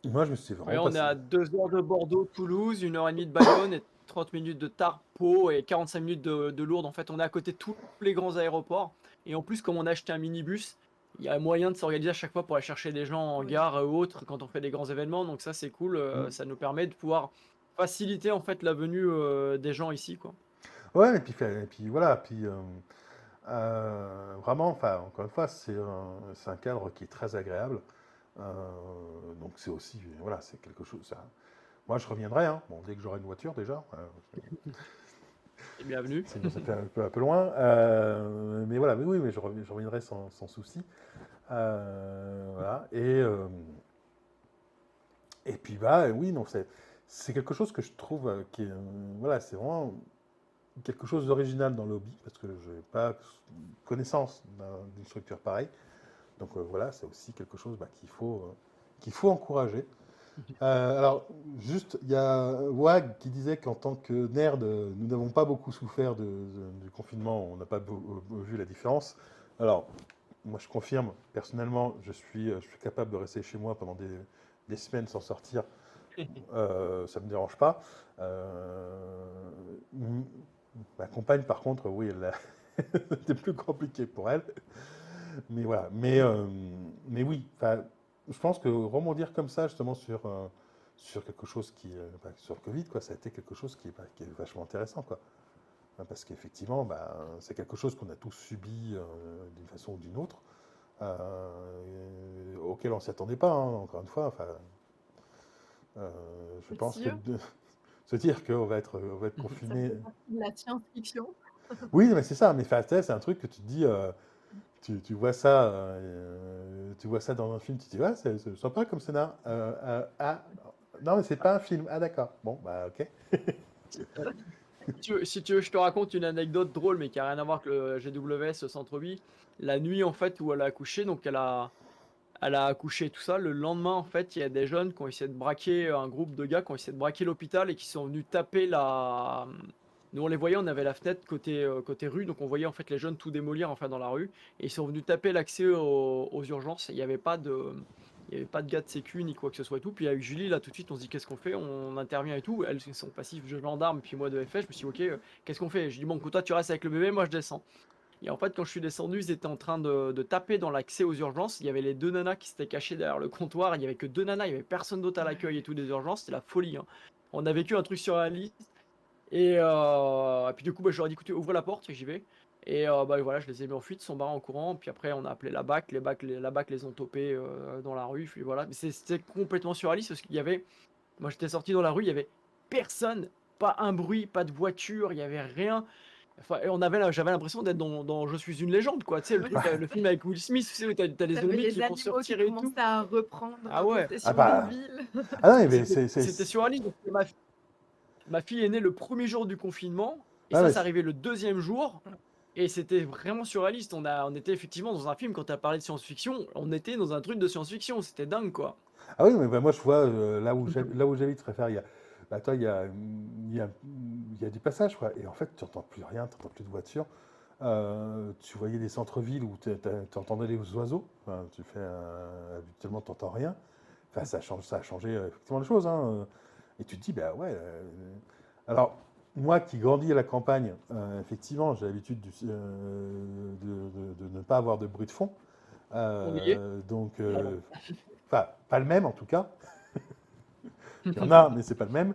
Moi, je me suis Ouais, vraiment on est passé. à 2 heures de Bordeaux, Toulouse, 1 heure et demie de Bayonne et 30 minutes de Tarbes, Pau et 45 minutes de Lourdes. En fait, on est à côté de tous les grands aéroports. Et en plus, comme on a acheté un minibus, il y a moyen de s'organiser à chaque fois pour aller chercher des gens en Oui. gare ou autres quand on fait des grands événements. Donc ça, c'est cool. Mm. Ça nous permet de pouvoir faciliter en fait la venue des gens ici, quoi. Ouais, et puis voilà, puis vraiment, enfin, encore une fois, c'est un cadre qui est très agréable. Donc c'est aussi, voilà, c'est quelque chose. Moi, je reviendrai, hein. Bon, dès que j'aurai une voiture déjà. Et bienvenue. Sinon, ça fait un peu loin. Mais voilà, mais oui, mais je reviendrai sans souci. Voilà. Et puis, bah, oui, non, c'est quelque chose que je trouve qui est, voilà, c'est vraiment quelque chose d'original dans le hobby, parce que je n'ai pas connaissance d'une structure pareille. Donc voilà, c'est aussi quelque chose bah, qu'il faut encourager. Alors, juste, il y a Wag qui disait qu'en tant que nerd, nous n'avons pas beaucoup souffert du confinement, on n'a pas vu la différence. Alors, moi je confirme, personnellement, je suis capable de rester chez moi pendant des semaines sans sortir, ça ne me dérange pas. M- Ma compagne, par contre, oui, c'était plus compliqué pour elle. Mais voilà, mais oui, enfin, je pense que rebondir comme ça, justement, sur quelque chose sur le Covid, quoi, ça a été quelque chose qui est vachement intéressant, quoi. Parce qu'effectivement, bah, c'est quelque chose qu'on a tous subi d'une façon ou d'une autre, auquel on ne s'y attendait pas, hein, encore une fois. Enfin, je C'est pense que sûr. se dire on va être Ça confiné. fait partie de la science-fiction. Oui, mais c'est ça, mais enfin, tu sais, c'est un truc que tu te dis. Tu vois ça dans un film, tu te dis, ouais, c'est sympa comme scénar. Ah, non, mais c'est pas un film. Ah, d'accord. Bon, bah, ok. Si tu veux, je te raconte une anecdote drôle, mais qui a rien à voir avec le GWS Centre Vie. La nuit, en fait, où elle a accouché, donc elle a accouché tout ça. Le lendemain, en fait, il y a des jeunes qui ont essayé de braquer, un groupe de gars qui ont essayé de braquer l'hôpital et qui sont venus taper la. Nous, on les voyait, on avait la fenêtre côté rue, donc on voyait en fait les jeunes tout démolir en fait dans la rue. Et ils sont venus taper l'accès aux urgences. Il n'y avait pas de gars de sécu ni quoi que ce soit et tout. Puis avec Julie, là, tout de suite, on se dit qu'est-ce qu'on fait? On intervient et tout. Elles sont passives, je gendarme, puis moi de FF. Je me suis dit, ok, qu'est-ce qu'on fait? Je dis, bon, toi, tu restes avec le bébé, moi, je descends. Et en fait, quand je suis descendu, ils étaient en train de taper dans l'accès aux urgences. Il y avait les deux nanas qui s'étaient cachées derrière le comptoir. Il n'y avait que deux nanas, il n'y avait personne d'autre à l'accueil et tout des urgences. C'était la folie, hein. On a vécu un truc surréaliste. Et puis du coup, je leur ai dit, écoutez, ouvrez la porte, et j'y vais. Et voilà, je les ai mis en fuite, ils sont barrés en courant. Puis après, on a appelé la BAC. La BAC les ont topés dans la rue. Puis voilà. Mais c'était complètement surréaliste parce qu'il y avait. Moi, j'étais sorti dans la rue, il y avait personne, pas un bruit, pas de voiture, il y avait rien. Enfin, et j'avais l'impression d'être dans Je suis une légende, quoi. Tu sais, le Ouais, truc, le film avec Will Smith, tu sais, où t'as les t'avais zombies les qui vont animaux qui sortir et tout. commençaient à reprendre Ah ouais, Ah possession des bah, villes. ah non, mais c'était surréaliste. Donc, ma fille est née le premier jour du confinement, et ah ça, ouais, c'est arrivé le deuxième jour, et c'était vraiment surréaliste. On était effectivement dans un film, quand tu as parlé de science-fiction, on était dans un truc de science-fiction, c'était dingue, quoi. ah oui, mais bah, moi je vois là où j'habite, je préfère, bah, toi, il y a des passages, quoi. Et en fait, tu n'entends plus rien, tu n'entends plus de voitures. Tu voyais des centres-villes où tu entendais les oiseaux. Enfin, habituellement, tu n'entends rien. Enfin, ça a changé effectivement les choses, hein. Et tu te dis, bah ouais. Alors, moi qui grandis à la campagne, effectivement, j'ai l'habitude de ne pas avoir de bruit de fond. On y est. Donc, enfin, pas le même en tout cas. Il y en a, mais c'est pas le même.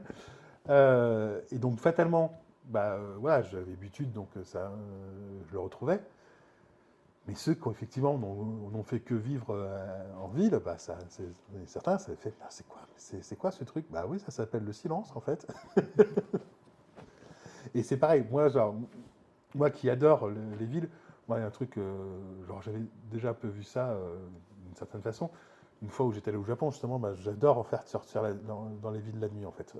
Et donc, fatalement, bah, voilà, j'avais l'habitude, donc je le retrouvais. Mais ceux qui, effectivement, n'ont fait que vivre en ville, bah, certains, ça fait, ah, c'est quoi ce truc? Bah oui, ça s'appelle le silence, en fait. Et c'est pareil, moi, genre, moi qui adore les villes, moi, il y a un truc, genre, j'avais déjà un peu vu ça d'une certaine façon. Une fois où j'étais allé au Japon, justement, bah, j'adore en faire sortir dans les villes la nuit, en fait.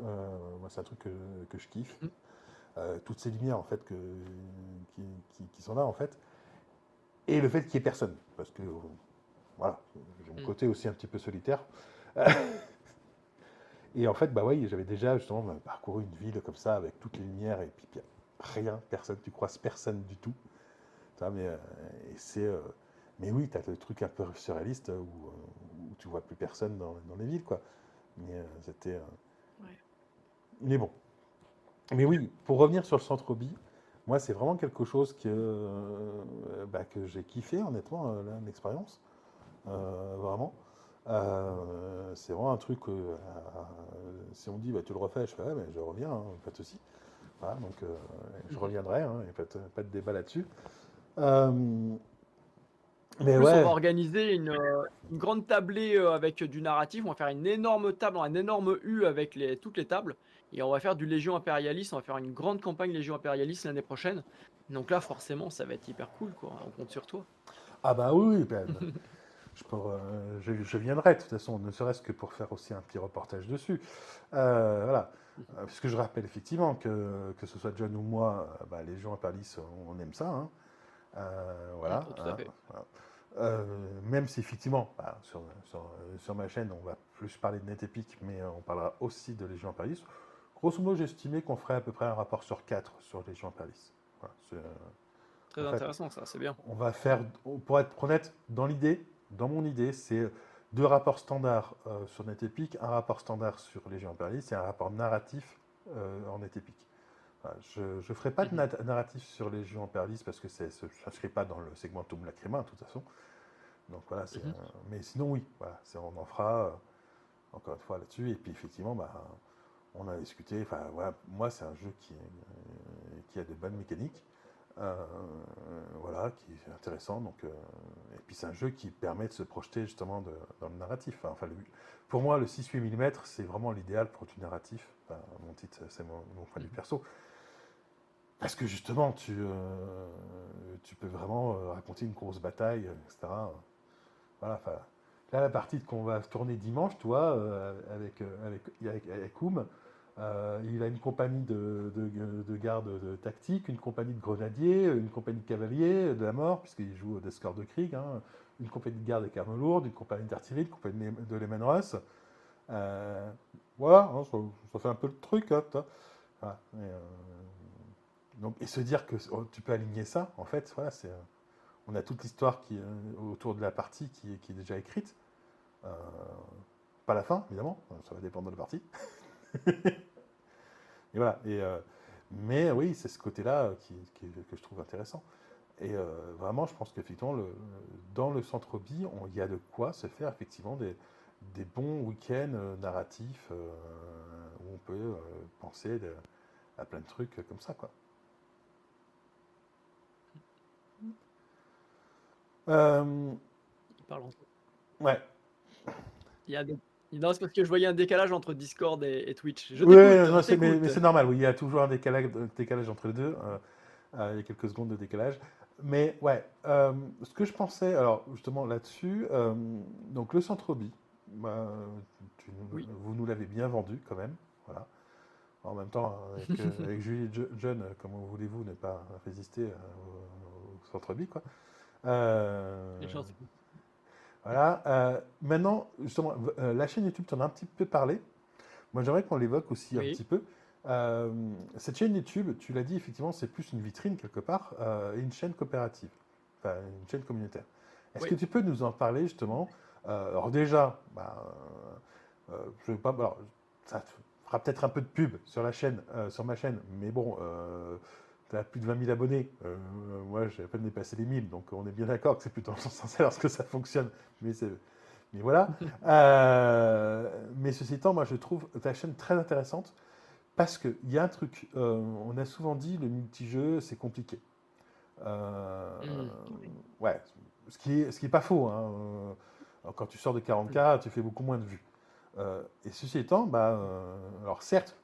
Moi, c'est un truc que je kiffe. Toutes ces lumières, en fait, qui sont là, en fait. Et le fait qu'il n'y ait personne. Parce que, voilà, j'ai mon côté aussi un petit peu solitaire. Et en fait, bah oui, j'avais déjà, justement, parcouru une ville comme ça, avec toutes les lumières, et puis rien, personne, tu croises personne du tout. Tu vois, et mais oui, tu as le truc un peu surréaliste où tu vois plus personne dans les villes, quoi. Mais Ouais. mais bon. Mais oui, pour revenir sur le centre Bi, moi, c'est vraiment quelque chose que j'ai kiffé, honnêtement, l'expérience. Vraiment. C'est vraiment un truc. Si on dit, bah, tu le refais, je fais, ouais, mais je reviens, hein, pas de souci. Voilà, donc je reviendrai, il n'y a pas de débat là-dessus. Euh, En mais plus, on va ouais, organiser une grande tablée avec du narratif. On va faire une énorme table, un énorme U avec toutes les tables. Et on va faire du Légion Impérialiste. On va faire une grande campagne Légion Impérialiste l'année prochaine. Donc là, forcément, ça va être hyper cool, quoi. On compte sur toi. ah bah oui, ben, je viendrai de toute façon, ne serait-ce que pour faire aussi un petit reportage dessus. Voilà. Puisque je rappelle effectivement que ce soit John ou moi, bah, les gens à Paris, on aime ça, hein. Voilà, Tout à hein, fait. voilà. Même si effectivement, bah, sur ma chaîne, on va plus parler de NetEpic, mais on parlera aussi de Légion Impérialis. Grosso modo, j'ai estimé qu'on ferait à peu près un rapport sur 4 sur Légion Impérialis. Voilà, en Très fait, intéressant, ça, c'est bien. on va faire, pour être honnête, dans mon idée, c'est 2 rapports standards sur NetEpic, un rapport standard sur Légion Impérialis et un rapport narratif en NetEpic. Voilà, je ne ferai pas de narratif sur Légion Impérialis parce que ça ne s'inscrit pas dans le segmentum lacrimae, de toute façon. Donc voilà, Mhm. mais sinon, oui, voilà, on en fera encore une fois là-dessus. Et puis effectivement, bah, on a discuté. Enfin, voilà, moi, c'est un jeu qui a de bonnes mécaniques. euh, voilà, qui est intéressant. Donc, et puis, c'est un jeu qui permet de se projeter justement dans le narratif. Enfin, pour moi, le 6-8 mm, c'est vraiment l'idéal pour du narratif. Enfin, mon titre, c'est mon point de vue perso. Parce que justement, tu peux vraiment raconter une grosse bataille, etc. Voilà, enfin, là, la partie qu'on va tourner dimanche, toi, avec Oum, Il a une compagnie de garde tactique, une compagnie de grenadiers, une compagnie de cavaliers de la mort, puisqu'il joue des scores de Krieg, hein, une compagnie de garde des armes lourdes, une compagnie d'artillerie, une compagnie de Lehman Russ. Euh, voilà, hein, ça fait un peu le truc. Hein, voilà. Donc, et se dire que tu peux aligner ça, en fait, voilà, on a toute l'histoire autour de la partie qui est déjà écrite. Euh, pas la fin, évidemment, ça va dépendre de la partie. Et voilà. Mais oui, c'est ce côté-là que je trouve intéressant. Et vraiment, je pense qu'effectivement, dans le centre-bi, il y a de quoi se faire effectivement des bons week-ends narratifs où on peut penser à plein de trucs comme ça, quoi. Euh, Parlons. ouais. Il y a des- Non, c'est parce que je voyais un décalage entre Discord et Twitch. Je Oui, t'écoute, non, je mais t'écoute. c'est normal, oui, il y a toujours un décalage entre les deux. Il y a quelques secondes de décalage. Mais ouais, ce que je pensais, alors justement là-dessus, donc le centre-bi, bah, Oui. vous nous l'avez bien vendu quand même. Voilà. En même temps, avec Julie et John, comment voulez-vous ne pas résister au centre-bi, quoi. Les chances. Voilà. Maintenant, justement, la chaîne YouTube, tu en as un petit peu parlé. Moi, j'aimerais qu'on l'évoque aussi un Oui. petit peu. Euh, cette chaîne YouTube, tu l'as dit, effectivement, c'est plus une vitrine quelque part et une chaîne coopérative, enfin une chaîne communautaire. Est-ce que Oui. tu peux nous en parler justement alors déjà, je veux pas, alors, ça fera peut-être un peu de pub sur la chaîne, sur ma chaîne, mais bon, tu as plus de 20 000 abonnés. Moi, j'ai à peine dépassé les 1000, donc on est bien d'accord que c'est plutôt censé lorsque ça fonctionne. Mais mais voilà. Mais ceci étant, moi je trouve ta chaîne très intéressante parce qu'il y a un truc, on a souvent dit le multijeu c'est compliqué. Euh, Oui. ouais, ce qui est pas faux. Hein. Quand tu sors de 40K, tu fais beaucoup moins de vues. Et ceci étant, alors certes,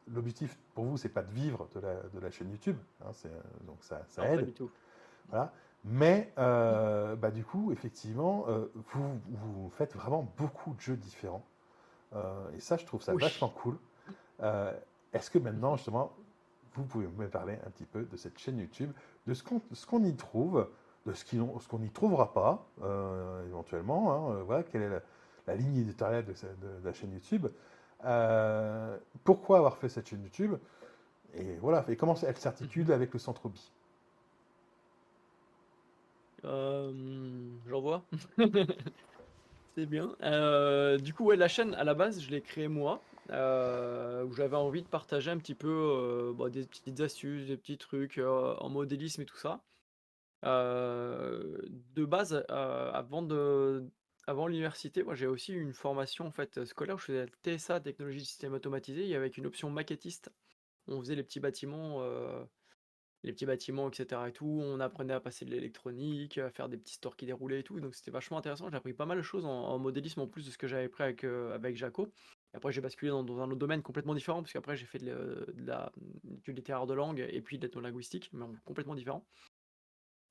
l'objectif pour vous c'est pas de vivre de la chaîne YouTube, hein, donc ça Non, pas aide. du tout. Voilà. Mais du coup, effectivement, vous faites vraiment beaucoup de jeux différents. Et ça, je trouve ça Oui. vachement cool. Euh, Est-ce que maintenant, justement, vous pouvez me parler un petit peu de cette chaîne YouTube, de ce qu'on y trouve, de ce qu'on n'y trouvera pas, éventuellement. Hein, voilà, quelle est la ligne éditoriale de la chaîne YouTube. Pourquoi avoir fait cette chaîne YouTube. Et voilà, et comment elle s'articule avec le centre bi. J'en vois. C'est bien. Du coup, ouais, la chaîne, à la base, je l'ai créée moi, où j'avais envie de partager un petit peu des petites astuces, des petits trucs en modélisme et tout ça. De base, avant l'université, moi j'ai aussi eu une formation en fait scolaire où je faisais la TSA, technologie de système automatisé, et avec une option maquettiste. On faisait les petits bâtiments, etc. et tout. On apprenait à passer de l'électronique, à faire des petits stores qui déroulaient et tout. Donc c'était vachement intéressant. J'ai appris pas mal de choses en modélisme en plus de ce que j'avais appris avec Jaco. Et après, j'ai basculé dans un autre domaine complètement différent, parce qu'après, j'ai fait du littéraire de langue et puis de l'ethnolinguistique, mais complètement différent.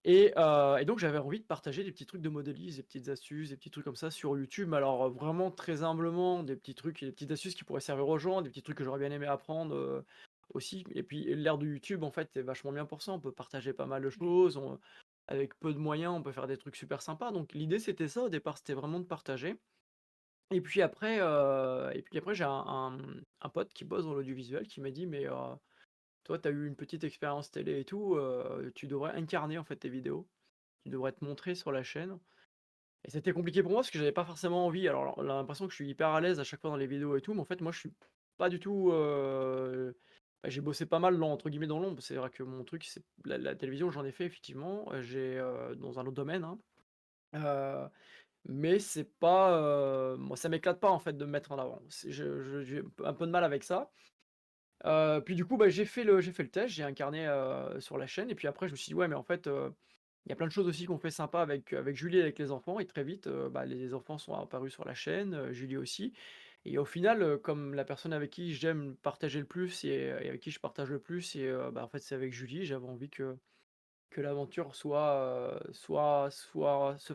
Et donc, j'avais envie de partager des petits trucs de modélisme, des petites astuces, des petits trucs comme ça sur YouTube. Mais alors, vraiment très humblement, des petits trucs, des petites astuces qui pourraient servir aux gens, des petits trucs que j'aurais bien aimé apprendre aussi. Et puis, l'ère de YouTube, en fait, est vachement bien pour ça. On peut partager pas mal de choses. Avec peu de moyens, on peut faire des trucs super sympas. Donc, l'idée, c'était ça. Au départ, c'était vraiment de partager. Et puis après, j'ai un pote qui bosse dans l'audiovisuel qui m'a dit, mais toi, tu as eu une petite expérience télé et tout, tu devrais incarner en fait tes vidéos. Tu devrais te montrer sur la chaîne. Et c'était compliqué pour moi parce que j'avais pas forcément envie. Alors, on a l'impression que je suis hyper à l'aise à chaque fois dans les vidéos et tout, mais en fait, moi, je suis pas du tout. J'ai bossé pas mal entre guillemets dans l'ombre. C'est vrai que mon truc, c'est la télévision, j'en ai fait effectivement. J'ai dans un autre domaine, hein. Euh, mais c'est pas. Moi, ça m'éclate pas en fait de me mettre en avant. J'ai un peu de mal avec ça. Puis du coup, j'ai fait le test, j'ai incarné sur la chaîne, et puis après, je me suis dit, ouais, mais en fait. Il y a plein de choses aussi qu'on fait sympa avec Julie et avec les enfants, et très vite, les enfants sont apparus sur la chaîne, Julie aussi. Et au final, comme la personne avec qui j'aime partager le plus et avec qui je partage le plus, en fait, c'est avec Julie. J'avais envie que l'aventure se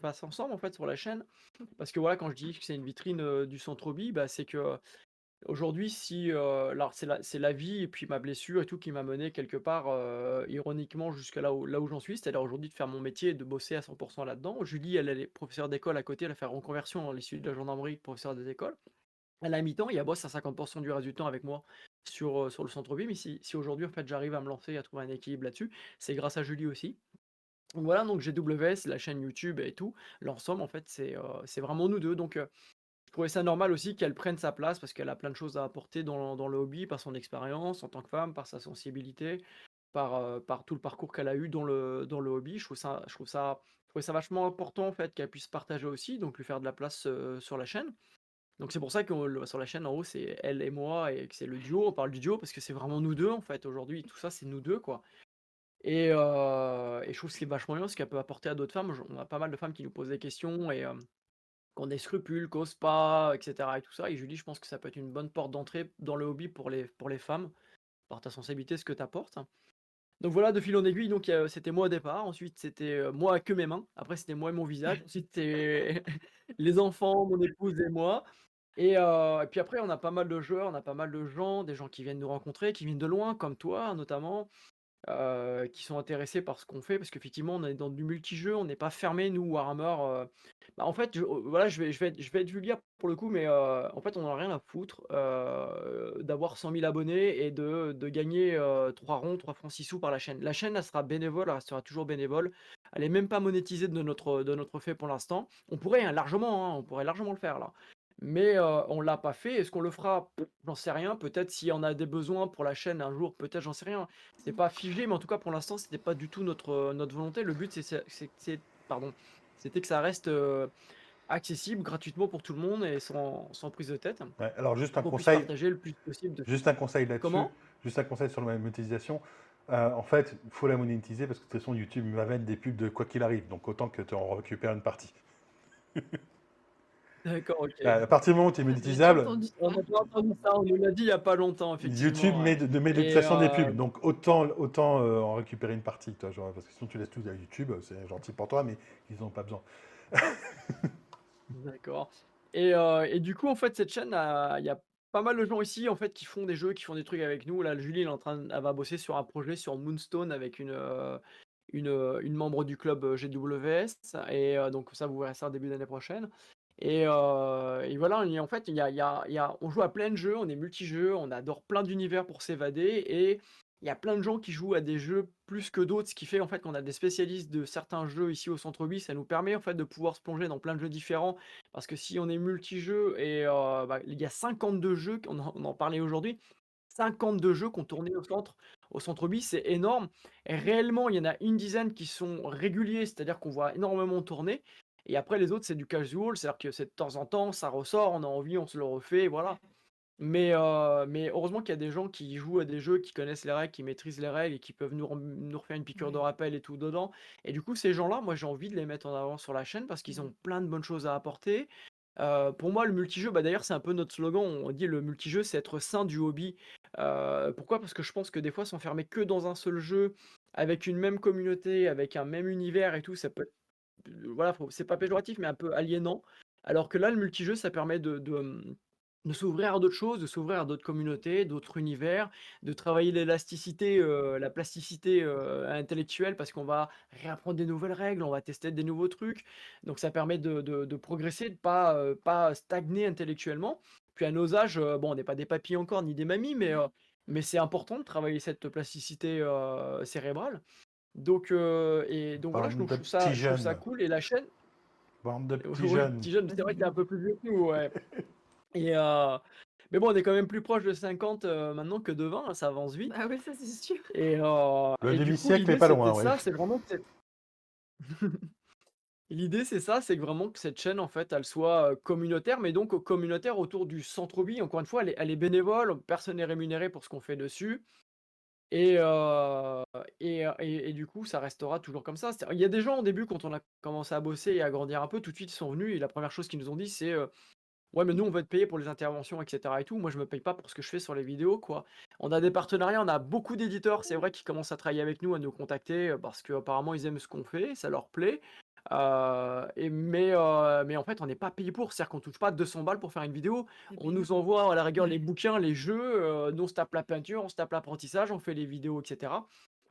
fasse ensemble en fait sur la chaîne. Parce que voilà, quand je dis que c'est une vitrine du centre-bi, c'est que Aujourd'hui, si, alors c'est la vie et puis ma blessure et tout qui m'a mené quelque part, ironiquement jusqu'à là où j'en suis. C'est-à-dire aujourd'hui de faire mon métier et de bosser à 100 là-dedans. Julie, elle est professeure d'école à côté, elle a fait reconversion dans l'issue de la gendarmerie, professeure des écoles. Elle a mi-temps et elle bosse à 50 du reste du temps avec moi sur le centre-ville. Mais si aujourd'hui, en fait, j'arrive à me lancer, à trouver un équilibre là-dessus, c'est grâce à Julie aussi. Donc voilà, donc GWS, la chaîne YouTube et tout, l'ensemble, en fait, c'est vraiment nous 2. Donc je trouvais ça normal aussi qu'elle prenne sa place parce qu'elle a plein de choses à apporter dans le hobby, par son expérience en tant que femme, par sa sensibilité, par tout le parcours qu'elle a eu dans le hobby. Je trouvais ça vachement important en fait qu'elle puisse partager aussi, donc lui faire de la place sur la chaîne. Donc c'est pour ça que sur la chaîne en haut c'est elle et moi et que c'est le duo. On parle du duo parce que c'est vraiment nous deux en fait aujourd'hui. Tout ça c'est nous deux quoi. Et je trouve que c'est vachement bien ce qu'elle peut apporter à d'autres femmes. On a pas mal de femmes qui nous posent des questions et qui ont des scrupules, qui osent pas, etc. et tout ça. Et Julie, je pense que ça peut être une bonne porte d'entrée dans le hobby pour les femmes, par ta sensibilité, ce que tu apportes. Donc voilà, de fil en aiguille, donc c'était moi au départ, ensuite c'était moi que mes mains, après c'était moi et mon visage, ensuite c'était les enfants, mon épouse et moi. Et puis après, on a pas mal de joueurs, on a pas mal de gens, des gens qui viennent nous rencontrer, qui viennent de loin, comme toi notamment, qui sont intéressés par ce qu'on fait parce qu'effectivement on est dans du multijeu, on n'est pas fermé nous Warhammer. Bah, en fait, voilà, je vais être vulgaire pour le coup, mais en fait, on en a rien à foutre d'avoir 100 000 abonnés et de gagner 3 ronds, 3 francs 6 sous par la chaîne. La chaîne, elle sera bénévole, elle restera toujours bénévole. Elle est même pas monétisée de notre fait pour l'instant. On pourrait largement, hein, on pourrait largement le faire là. Mais on l'a pas fait. Est-ce qu'on le fera? J'en sais rien. Peut-être s'il y en a des besoins pour la chaîne un jour, peut-être, j'en sais rien. C'est pas figé, mais en tout cas pour l'instant, c'était pas du tout notre volonté. Le but, pardon, c'était que ça reste accessible gratuitement pour tout le monde et sans prise de tête, Ouais, alors qu'on puisse partager le plus possible de juste un conseil là-dessus, comment? juste un conseil sur la monétisation. En fait, il faut la monétiser parce que de toute façon, YouTube va mettre des pubs de quoi qu'il arrive. Donc autant que tu en récupères une partie. D'accord, ok. À partir du moment où tu es J'ai déjà monétisable, entendu On ça. a pas entendu ça, on nous l'a dit il y a pas longtemps, YouTube effectivement. Ouais. met de Et l'utilisation des pubs. Donc autant en récupérer une partie, toi, genre, parce que sinon tu laisses tout à YouTube, c'est gentil pour toi, mais ils n'ont pas besoin. d'accord. Et du coup, en fait, cette chaîne, il y a pas mal de gens ici, en fait, qui font des jeux, qui font des trucs avec nous. Là, Julie, elle va bosser sur un projet sur Moonstone avec une membre du club GWS. Et donc, ça, vous verrez ça au début d'année prochaine. Et voilà, en fait, on joue à plein de jeux, on est multijeux, on adore plein d'univers pour s'évader. Et il y a plein de gens qui jouent à des jeux plus que d'autres, ce qui fait en fait qu'on a des spécialistes de certains jeux ici au centre-ville. Ça nous permet en fait de pouvoir se plonger dans plein de jeux différents. Parce que si on est multijeux et bah, il y a 52 jeux, on en parlait aujourd'hui, 52 jeux qui ont tourné au centre-ville, c'est énorme. Et réellement, il y en a une dizaine qui sont réguliers, c'est-à-dire qu'on voit énormément tourner. Et après, les autres, c'est du casual, c'est-à-dire que c'est de temps en temps, ça ressort, on a envie, on se le refait, et voilà. Mais heureusement qu'il y a des gens qui jouent à des jeux, qui connaissent les règles, qui maîtrisent les règles et qui peuvent nous refaire une piqûre de Ouais. rappel et tout dedans. Et du coup, ces gens-là, moi, j'ai envie de les mettre en avant sur la chaîne parce qu'ils ont plein de bonnes choses à apporter. Pour moi, le multijeu, bah d'ailleurs, c'est un peu notre slogan. On dit le multijeu, c'est être sain du hobby. Pourquoi? Parce que je pense que des fois, s'enfermer que dans un seul jeu, avec une même communauté, avec un même univers et tout, ça peut être, voilà, c'est pas péjoratif, mais un peu aliénant. Alors que là, le multijeu, ça permet de s'ouvrir à d'autres choses, de s'ouvrir à d'autres communautés, d'autres univers, de travailler l'élasticité, la plasticité intellectuelle, parce qu'on va réapprendre des nouvelles règles, on va tester des nouveaux trucs. Donc ça permet de progresser, de pas stagner intellectuellement. Puis à nos âges, bon, on n'est pas des papis encore, ni des mamies, mais c'est important de travailler cette plasticité cérébrale. Donc voilà, je Bande trouve, je de trouve ça, petits je trouve ça jeunes. cool. Et la chaîne, Bande de petits oui, jeunes. petit jeune, c'est vrai qu'il est un peu plus vieux que nous, ouais. Et mais bon, on est quand même plus proche de 50 maintenant que de 20, hein, ça avance vite. Ah oui, ça c'est sûr. Le Et du coup, demi-siècle est l'idée pas c'était loin, oui. ça, c'est vraiment que l'idée c'est ça, c'est que vraiment que cette chaîne en fait, elle soit communautaire, mais donc communautaire autour du centre-ville. Encore une fois, elle est bénévole, personne n'est rémunéré pour ce qu'on fait dessus. Et du coup, ça restera toujours comme ça. Il y a des gens au début, quand on a commencé à bosser et à grandir un peu, tout de suite ils sont venus et la première chose qu'ils nous ont dit c'est ouais, mais nous, on va être payé pour les interventions, etc. et tout. Moi, je me paye pas pour ce que je fais sur les vidéos, quoi. On a des partenariats, on a beaucoup d'éditeurs, c'est vrai, qui commencent à travailler avec nous, à nous contacter, parce qu'apparemment, ils aiment ce qu'on fait, ça leur plaît. Mais en fait, on n'est pas payé pour. C'est-à-dire qu'on touche pas 200 balles pour faire une vidéo. C'est On nous bénéfique. envoie à la rigueur les Ouais. bouquins, les jeux. Nous, on se tape la peinture, on se tape l'apprentissage, on fait les vidéos, etc.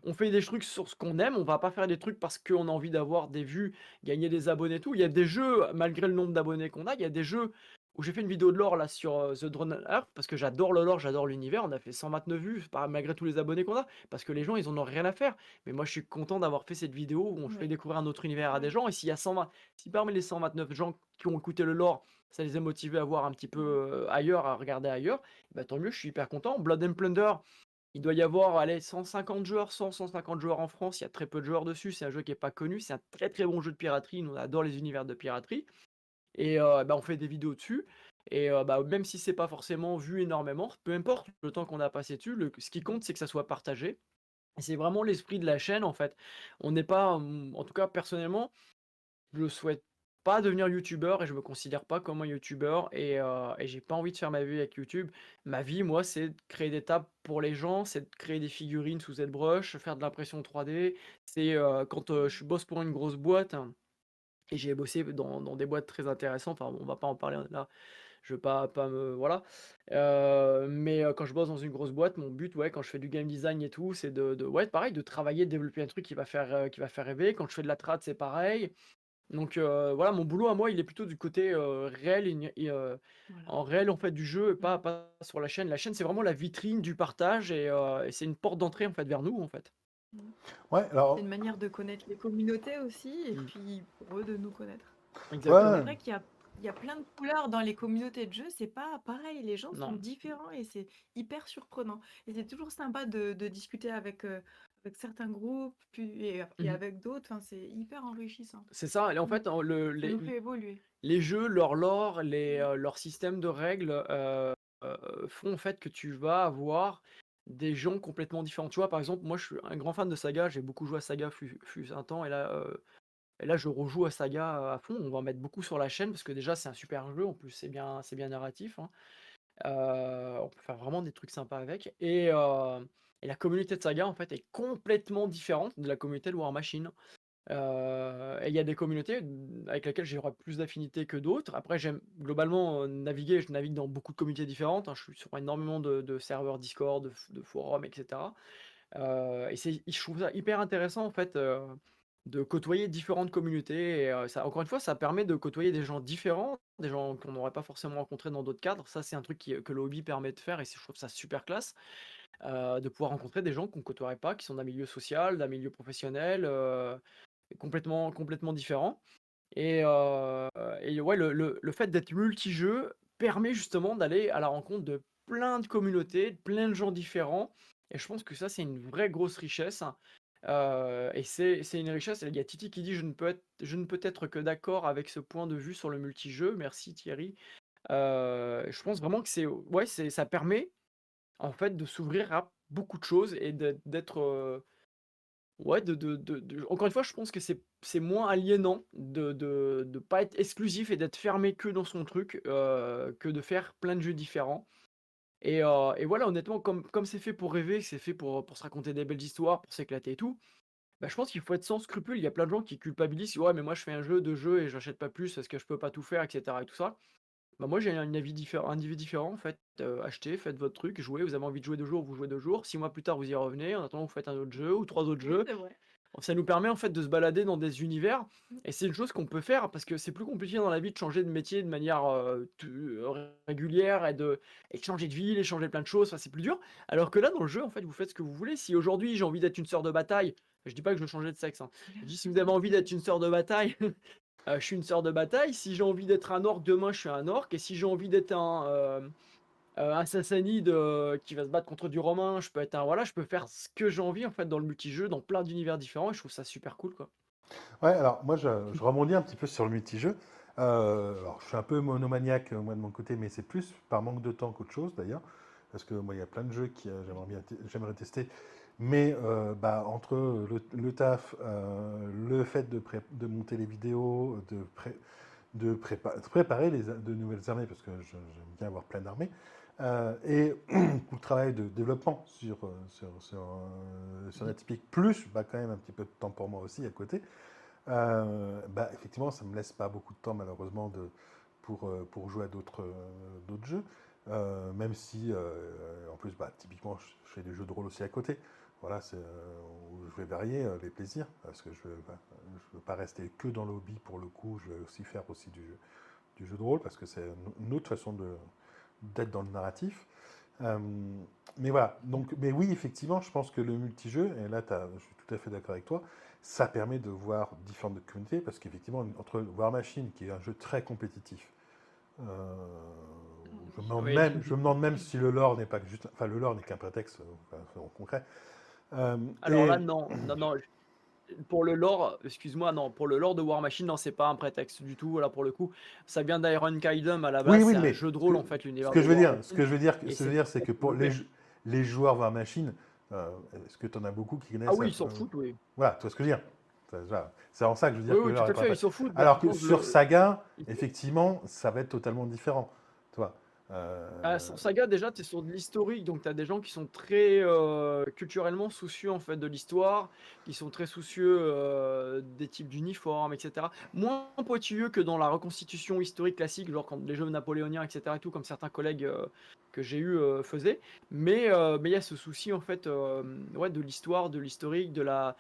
On fait des trucs sur ce qu'on aime. On va pas faire des trucs parce qu'on a envie d'avoir des vues, gagner des abonnés et tout. Il y a des jeux, malgré le nombre d'abonnés qu'on a, il y a des jeux où j'ai fait une vidéo de lore là sur The Drone Earth parce que j'adore le lore, j'adore l'univers. On a fait 129 vues, malgré tous les abonnés qu'on a, parce que les gens, ils en ont rien à faire. Mais moi, je suis content d'avoir fait cette vidéo où on fait Ouais. découvrir un autre univers à des Ouais. gens. Et s'il y a 120, si parmi les 129 gens qui ont écouté le lore, ça les a motivés à voir un petit peu ailleurs, à regarder ailleurs, bah, tant mieux, je suis hyper content. Blood and Plunder, il doit y avoir allez, 150 joueurs, 150 joueurs en France. Il y a très peu de joueurs dessus. C'est un jeu qui n'est pas connu. C'est un très très bon jeu de piraterie. Nous, on adore les univers de piraterie. Et bah, on fait des vidéos dessus. Et bah, même si c'est pas forcément vu énormément, peu importe le temps qu'on a passé dessus, ce qui compte, c'est que ça soit partagé. Et c'est vraiment l'esprit de la chaîne, en fait. On n'est pas, en tout cas personnellement, je souhaite pas devenir youtubeur et je me considère pas comme un youtubeur et j'ai pas envie de faire ma vie avec YouTube. Ma vie, moi, c'est de créer des tables pour les gens, c'est de créer des figurines sous ZBrush, faire de l'impression 3D. C'est quand je bosse pour une grosse boîte, hein, et j'ai bossé dans des boîtes très intéressantes. Enfin, on va pas en parler là. Je veux pas me voilà. Mais quand je bosse dans une grosse boîte, mon but, ouais, quand je fais du game design et tout, c'est ouais, pareil, de travailler, de développer un truc qui va faire rêver. Quand je fais de la trad, c'est pareil. Donc voilà, mon boulot à moi, il est plutôt du côté, réel Voilà. en réel, en fait, du jeu et pas Mhm. pas sur la chaîne. La chaîne, c'est vraiment la vitrine du partage et c'est une porte d'entrée, en fait, vers nous, en fait. Mhm. Ouais, C'est une alors, manière de connaître les communautés aussi, et Mmh. puis pour eux de nous connaître. ouais, C'est Exactement. ouais, vrai qu'il y a plein de couleurs dans les communautés de jeux, c'est pas pareil, les gens sont Non. différents et c'est hyper surprenant. Et c'est toujours sympa de discuter avec certains groupes, puis Mmh. avec d'autres, enfin, c'est hyper enrichissant. C'est ça et en Mm. fait, en le Ça nous fait évoluer. les jeux, leur lore, Mm. leur système de règles, font en fait que tu vas avoir des gens complètement différents. Tu vois, par exemple, moi, je suis un grand fan de Saga, j'ai beaucoup joué à Saga fut un temps et là, je rejoue à Saga, à fond. On va en mettre beaucoup sur la chaîne parce que déjà, c'est un super jeu, en plus, c'est bien narratif, hein. On peut faire vraiment des trucs sympas avec et la communauté de Saga, en fait, est complètement différente de la communauté de War Machine. Et il y a des communautés, avec lesquelles j'aurai plus d'affinité que d'autres. Après, j'aime globalement, naviguer, je navigue dans beaucoup de communautés différentes, hein. Je suis sur énormément de serveurs Discord, de forums et cetera. Et je trouve ça hyper intéressant, en fait, de côtoyer différentes communautés et ça encore une fois, ça permet de côtoyer des gens différents, des gens qu'on n'aurait pas forcément rencontrés dans d'autres cadres. Ça, c'est un truc que le hobby permet de faire et je trouve ça super classe, de pouvoir rencontrer des gens qu'on ne côtoierait pas, qui sont d'un milieu social, d'un milieu professionnel, complètement différents. Et, heu et ouais, le fait d'être multijeu permet justement d'aller à la rencontre de plein de communautés, de plein de gens différents et je pense que ça, c'est une vraie grosse richesse, et c'est une richesse. Il y a Titi qui dit: Je ne peux être que d'accord avec ce point de vue sur le multijeu». Merci Thierry. Je pense vraiment que ouais, ça permet en fait de s'ouvrir à beaucoup de choses et d'être, ouais, encore une fois, je pense que c'est moins aliénant de pas être exclusif et d'être fermé que dans son truc, que de faire plein de jeux différents. Et voilà, honnêtement, comme c'est fait pour rêver, c'est fait pour se raconter des belles histoires, pour s'éclater et tout, bah, je pense qu'il faut être sans scrupule. Il y a plein de gens qui culpabilisent: «Ouais, mais moi je fais un jeu, 2 jeux et j'achète pas plus parce que je peux pas tout faire» et cetera et tout ça. Bah, moi, j'ai un avis différent, en fait, achetez, faites votre truc, jouez, vous avez envie de jouer 2 jours, vous jouez 2 jours, 6 mois plus tard, vous y revenez, en attendant, vous faites un autre jeu ou 3 autres Oui, jeux. c'est vrai. Ça nous permet en fait de se balader dans des univers Mm. et c'est une chose qu'on peut faire parce que c'est plus compliqué dans la vie de changer de métier de manière régulière et de changer de ville et changer plein de choses, enfin, c'est plus dur. Alors que là, dans le jeu, en fait, vous faites ce que vous voulez. Si aujourd'hui j'ai envie d'être une sœur de bataille, je dis pas que je veux changer de sexe, hein. Je dis si vous avez envie d'être une sœur de bataille, je suis une sœur de bataille. Si j'ai envie d'être un orc demain, je suis un orc. Et si j'ai envie d'être un Sassanide qui va se battre contre du Romain, je peux être un voilà, je peux faire ce que j'ai envie en fait dans le multijeu, dans plein d'univers différents et je trouve ça super cool quoi. ouais, alors moi je rebondis un petit peu sur le multijeu. Alors je suis un peu monomaniaque moi de mon côté, mais c'est plus par manque de temps qu'autre chose d'ailleurs, parce que moi il y a plein de jeux que j'aimerais tester, mais bah, entre le taf, le fait de monter les vidéos, de préparer de nouvelles armées, parce que j'aime bien avoir plein d'armées, et tout le travail de développement sur Netpeak, plus bah, quand même un petit peu de temps pour moi aussi à côté. Bah, effectivement, ça me laisse pas beaucoup de temps malheureusement pour jouer à d'autres jeux. Même si, en plus, bah, typiquement, je fais des jeux de rôle aussi à côté. Voilà, où je vais varier les plaisirs, parce que je veux pas rester que dans le hobby pour le coup, je vais aussi faire aussi du jeu de rôle, parce que c'est une autre façon d'être dans le narratif. Euh, mais voilà, donc, mais oui, effectivement, je pense que le multijeu, et là, je suis tout à fait d'accord avec toi, ça permet de voir différentes communautés, parce qu'effectivement, entre War Machine, qui est un jeu très compétitif, euh, Oui. je me demande même si le lore n'est pas juste, enfin, le lore n'est qu'un prétexte, en concret. Alors Et là, non, non, non. Pour le lore, excuse-moi, non, pour le lore de War Machine, non, c'est pas un prétexte du tout. Voilà, pour le coup, ça vient d'Iron Kingdom à la oui, base, oui, c'est un mais jeu de rôle en fait, ce l'univers que de je veux War dire, Machine, et ce que je c'est veux dire, c'est très que pour développé. les joueurs War Machine, est-ce que tu en as beaucoup qui Ah connaissent oui, ils s'en foutent, oui. voilà, tu vois ce que je veux dire. Voilà. C'est en ça que je veux Oui, dire que le oui, tout lore est à pas un fait, ils prétexte. s'en foutent. Mais Alors par que contre, sur Saga, effectivement, ça va être totalement différent. Tu vois. Sur Saga, déjà, tu es sur de l'historique, donc tu as des gens qui sont très culturellement soucieux en fait de l'histoire, qui sont très soucieux des types d'uniformes, etc. Moins pointilleux que dans la reconstitution historique classique, genre quand les jeux napoléoniens, etc. et tout, comme certains collègues que j'ai eu faisaient. Mais il y a ce souci en fait ouais, de l'histoire, de l'historique, de la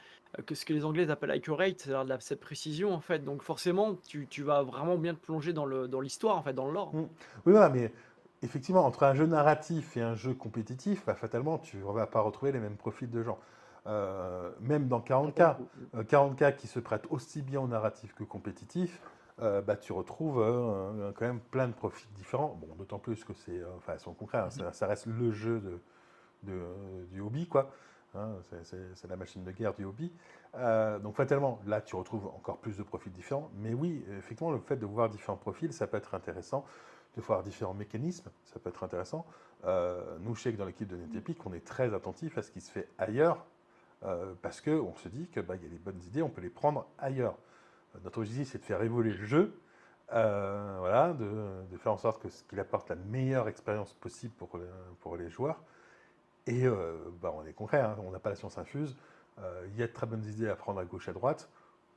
que ce que les Anglais appellent accurate, c'est-à-dire cette précision en fait. Donc forcément, tu vas vraiment bien te plonger dans l'histoire en fait, dans le lore. Mm. Oui, voilà, mais effectivement, entre un jeu narratif et un jeu compétitif, bah, fatalement, tu ne vas pas retrouver les mêmes profils de gens. Même dans Non, pas du 40K, tout. 40K qui se prête aussi bien au narratif que compétitif, bah, tu retrouves quand même plein de profils différents. Bon, d'autant plus que enfin, elles sont concrets, hein, ça reste le jeu du hobby, quoi. Hein, c'est la machine de guerre du hobby. Donc fatalement, là, tu retrouves encore plus de profils différents. Mais oui, effectivement, le fait de voir différents profils, ça peut être intéressant. De voir différents mécanismes, ça peut être intéressant. Nous, je sais que dans l'équipe de NetEpic, on est très attentif à ce qui se fait ailleurs, parce qu'on se dit que bah, y a des bonnes idées, on peut les prendre ailleurs. Notre objectif, c'est de faire évoluer le jeu, voilà, de faire en sorte qu'il apporte la meilleure expérience possible pour les joueurs. Et bah, on est concret, hein, on n'a pas la science infuse. Il y a de très bonnes idées à prendre à gauche, à droite.